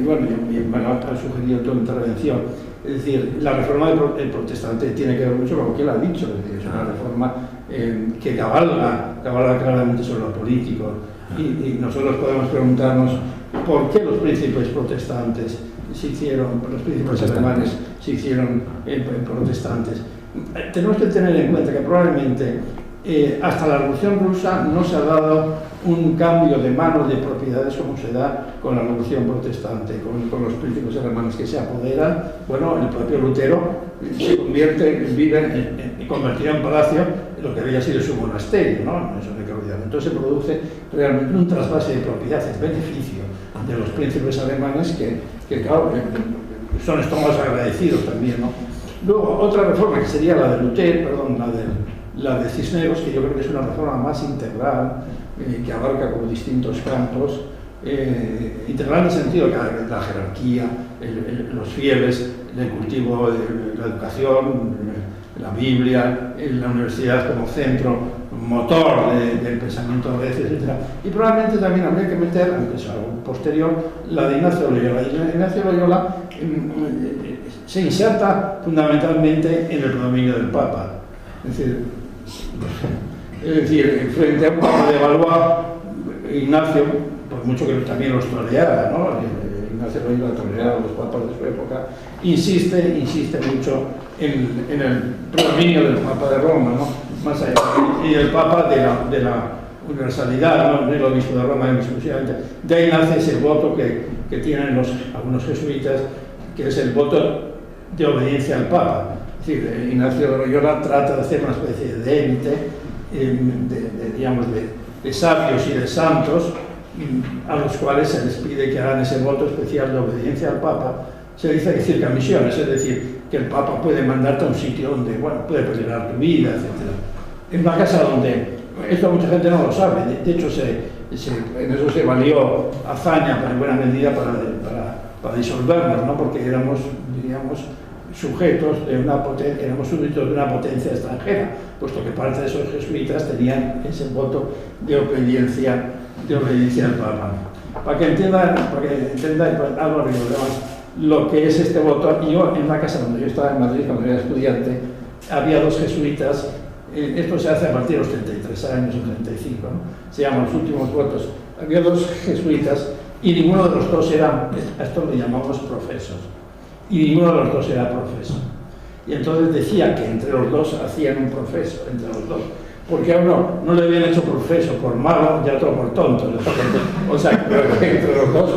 bueno, me lo ha sugerido tu intervención. Es decir, la reforma del protestante tiene que ver mucho con lo que él ha dicho, es decir, es una reforma que cabalga claramente sobre lo político, y nosotros podemos preguntarnos por qué los príncipes protestantes los príncipes alemanes se hicieron protestantes. Tenemos que tener en cuenta que probablemente hasta la Revolución Rusa no se ha dado un cambio de manos de propiedades como se da con la Revolución Protestante, con los príncipes alemanes que se apoderan. Bueno, el propio Lutero se convertirá en palacio lo que había sido su monasterio, ¿no? Eso no hay que olvidar. Entonces se produce realmente un trasvase de propiedades, beneficio de los príncipes alemanes que claro, son estómagos agradecidos también, ¿no? Luego, otra reforma que sería la de Lutero, la de Cisneros, que yo creo que es una reforma más integral, que abarca como distintos campos, integral en el sentido de la jerarquía, los fieles, el cultivo de la educación, la Biblia, la universidad como centro, motor del pensamiento de veces, etc. Y probablemente también habría que meter, aunque es algo posterior, la de Ignacio Loyola. Y Ignacio Loyola se inserta fundamentalmente en el predominio del Papa. Es decir, frente a un Papa de Valois, Ignacio, por mucho que también los tolerara, ¿no? Ignacio Loyola toleraba a los papas de su época, insiste mucho en el predominio del Papa de Roma, ¿no? más allá. Y el Papa de la universalidad, ¿no? El obispo de Roma, exclusivamente. De ahí nace ese voto que tienen algunos jesuitas, que es el voto de obediencia al Papa. Es decir, Ignacio de Loyola trata de hacer una especie de élite, digamos, de sabios y de santos, a los cuales se les pide que hagan ese voto especial de obediencia al Papa. Se dice que circunmisiones, es decir, que el Papa puede mandarte a un sitio donde, bueno, puede peligrar tu vida, etc. En una casa donde, esto mucha gente no lo sabe, de hecho en eso se valió Azaña en buena medida para disolvernos, ¿no? Porque éramos, diríamos, sujetos de una potencia, éramos súbditos de una potencia extranjera, puesto que parte de esos jesuitas tenían ese voto de obediencia al Papa. Para que entiendan Álvaro y los demás lo que es este voto, yo en la casa donde yo estaba en Madrid cuando era estudiante, había dos jesuitas, esto se hace a partir de los 33 años o 35, ¿no? Se llaman los últimos votos. Había dos jesuitas y ninguno de los dos era, a esto le llamamos profesos, y ninguno de los dos era profeso. Y entonces decía que entre los dos hacían un profeso, entre los dos, porque a uno no le habían hecho profeso por malo y a otro por tonto. O sea, que entre los dos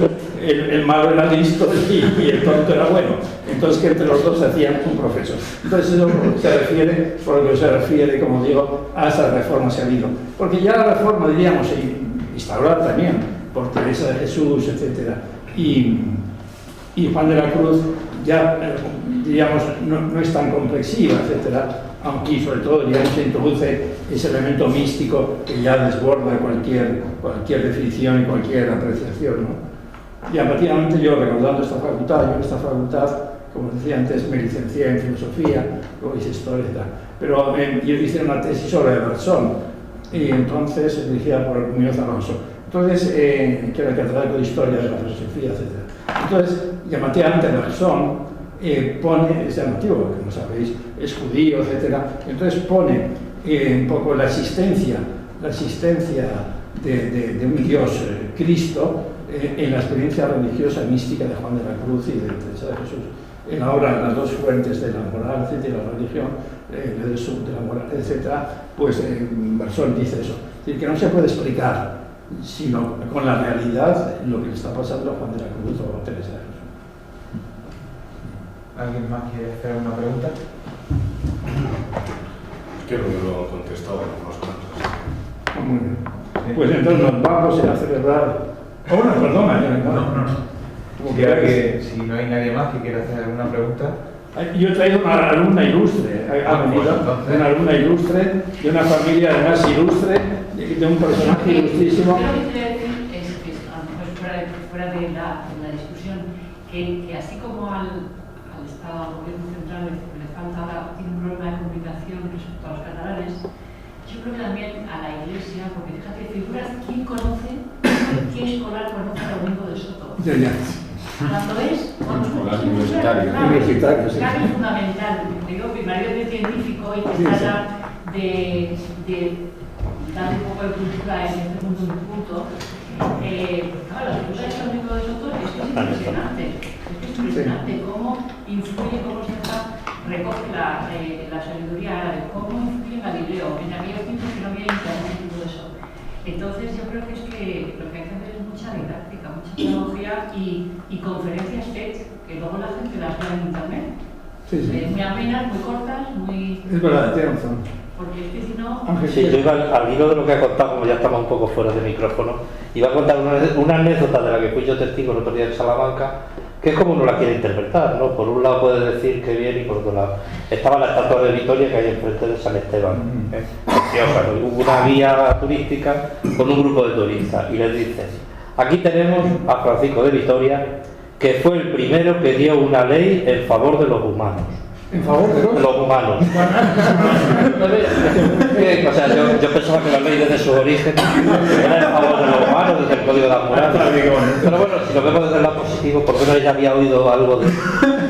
el malo era listo y el tonto era bueno. Entonces que entre los dos hacían un profeso. Entonces eso se refiere, por lo que se refiere, como digo, a esa reforma se ha habido. Porque ya la reforma, diríamos, instaurada también por Teresa de Jesús, etc. Y Juan de la Cruz ya, diríamos, no es tan complexiva, etc. Aunque sobre todo, digamos, se introduce ese elemento místico que ya desborda cualquier definición y cualquier apreciación, ¿no? Y efectivamente yo, recordando esta facultad, como decía antes, me licencié en filosofía, luego hice historia y tal, pero yo hice una tesis sobre Bersón, y entonces dirigida por Muñoz Alonso, entonces, que era catedrático de historia de la filosofía, etc. Entonces, llamativamente Bersón pone, es llamativo, como sabéis, es judío, etc. Entonces pone un poco la existencia de un Dios, Cristo, en la experiencia religiosa mística de Juan de la Cruz y de Teresa de Jesús. En la obra Las dos fuentes de la moral, etc., de la religión, de la moral, etc., pues Bersón dice eso. Es decir, que no se puede explicar, sino con la realidad, lo que le está pasando a Juan de la Cruz o a Teresa de Jesús. ¿Alguien más quiere hacer una pregunta? Quiero que lo contestado en unos cuantos. Muy bien. Pues entonces nos vamos a celebrar. Oh, no, perdona. No. Que si no hay nadie más que quiera hacer alguna pregunta. Yo he traído una alumna ilustre, una alumna ilustre, de una familia además ilustre, de un personaje ilustrísimo. Lo que quiero decir es a lo mejor fuera de la discusión, que así como al Estado, al gobierno central le falta, tiene un problema de comunicación respecto a los catalanes, yo creo que también a la Iglesia, porque fíjate, figuras, ¿quién escolar conoce a Domingo de Soto? Cuando es universitario, sí. Claro, es fundamental. Digo, mi marido es científico y que trata de dar un poco de cultura en este mundo un punto. Claro, la figura de Domingo de Soto es impresionante. Es impresionante cómo influye, cómo se recoge la sabiduría árabe, cómo influye Galileo. En aquellos tiempos que no había internet y todo eso. Entonces yo creo que es que lo que hay que hacer es mucha didáctica, mucha pedagogía y conferencias TED, que luego la gente las ve en internet. Sí. Muy amenas, muy cortas, muy... Es verdad, tiene razón. Porque es que si no... Sí, yo iba al hilo de lo que ha contado, como ya estamos un poco fuera de micrófono, iba a contar una anécdota de la que fui yo testigo el otro día en Salamanca, que es como uno la quiere interpretar, ¿no? Por un lado puede decir que bien y por otro lado. Estaba la estatua de Vitoria que hay enfrente de San Esteban, preciosa, ¿no? Hubo una guía turística con un grupo de turistas y les dice: aquí tenemos a Francisco de Vitoria, que fue el primero que dio una ley en favor de los humanos. ¿En favor de los humanos? O sea, yo pensaba que la ley desde su origen era en favor de los humanos, desde el Código de Hammurabi. Pero bueno, si lo vemos desde el lado positivo, ¿por qué no ella había oído algo de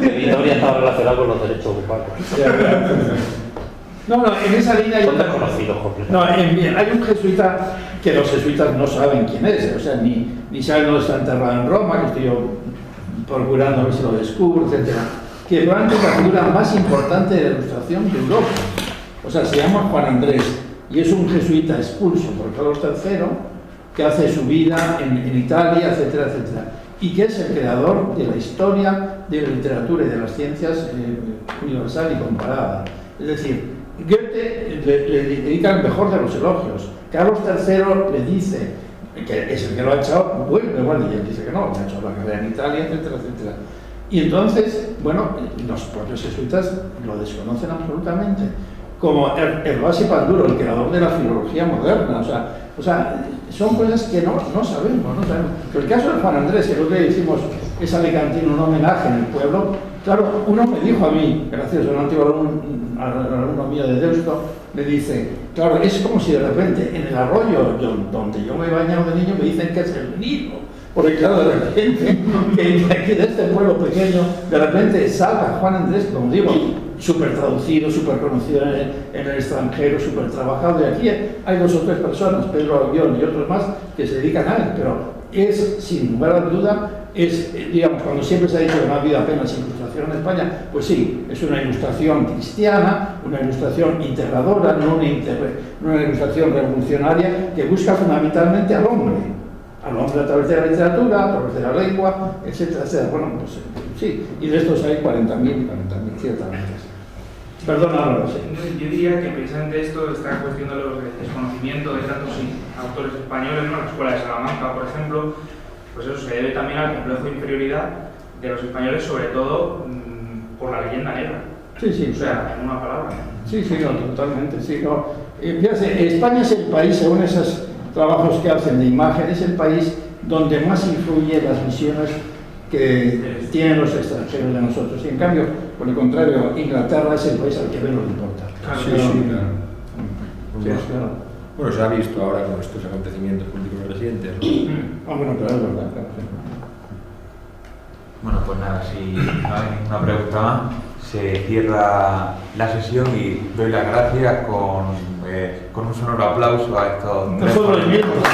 que Vitoria estaba relacionado con los derechos humanos? No, en esa línea... Son desconocidos completamente. No, hay un jesuita que los jesuitas no saben quién es, o sea, ni saben dónde está enterrado en Roma, que estoy yo procurando a ver si lo descubro, etc. Que probablemente es la figura más importante de la Ilustración de Europa. O sea, se llama Juan Andrés y es un jesuita expulso por Carlos III que hace su vida en Italia, etcétera, etcétera, y que es el creador de la historia de la literatura y de las ciencias universal y comparada. Es decir, Goethe le dedica el mejor de los elogios. Carlos III le dice que es el que lo ha echado, bueno, y él dice que no, le ha hecho la carrera en Italia, etcétera, etcétera. Y entonces, bueno, los propios jesuitas lo desconocen absolutamente. Como Hervás y Panduro, el creador de la filología moderna, o sea, son cosas que no sabemos, no sabemos. Pero el caso de Juan Andrés, que lo que hicimos es alicantino, un homenaje en el pueblo, claro, uno me dijo a mí, gracias a un antiguo alumno mío de Deusto, me dice, claro, es como si de repente en el arroyo donde yo me he bañado de niño me dicen que es el Nilo. Porque claro, de repente, que aquí de este pueblo pequeño, de repente salga Juan Andrés, como digo, súper traducido, súper conocido en el extranjero, súper trabajado. Y aquí hay 2 o 3 personas, Pedro Albión y otros más, que se dedican a él. Pero es, sin lugar a duda, digamos, cuando siempre se ha dicho que no ha habido apenas ilustración en España, pues sí, es una ilustración cristiana, una ilustración integradora, no una ilustración revolucionaria que busca fundamentalmente al hombre a través de la literatura, a través de la lengua, etcétera, etcétera. Bueno, pues sí, y de estos hay 40.000, ciertamente. Perdona, no lo sé. Yo diría que precisamente esta cuestión del desconocimiento de tantos autores españoles, ¿no? La Escuela de Salamanca, por ejemplo, pues eso se debe también al complejo de inferioridad de los españoles, sobre todo por la leyenda negra. Sí, sí. O sea, en una palabra. Sí, sí, no, totalmente, sí. No. Fíjate, España es el país, según esos trabajos que hacen de imagen, es el país donde más influyen las visiones que tienen los extranjeros de nosotros. Y en cambio, por el contrario, Inglaterra es el país al que menos le importa. Claro, Sí, sí, claro. Sí, claro. Bueno, se ha visto ahora con estos acontecimientos políticos recientes, ¿no? Bueno, claro, es verdad, claro. Bueno, pues nada, si no hay ninguna pregunta más, se cierra la sesión y doy las gracias con un sonoro aplauso a estos tres Nosotros ponentes. mismos.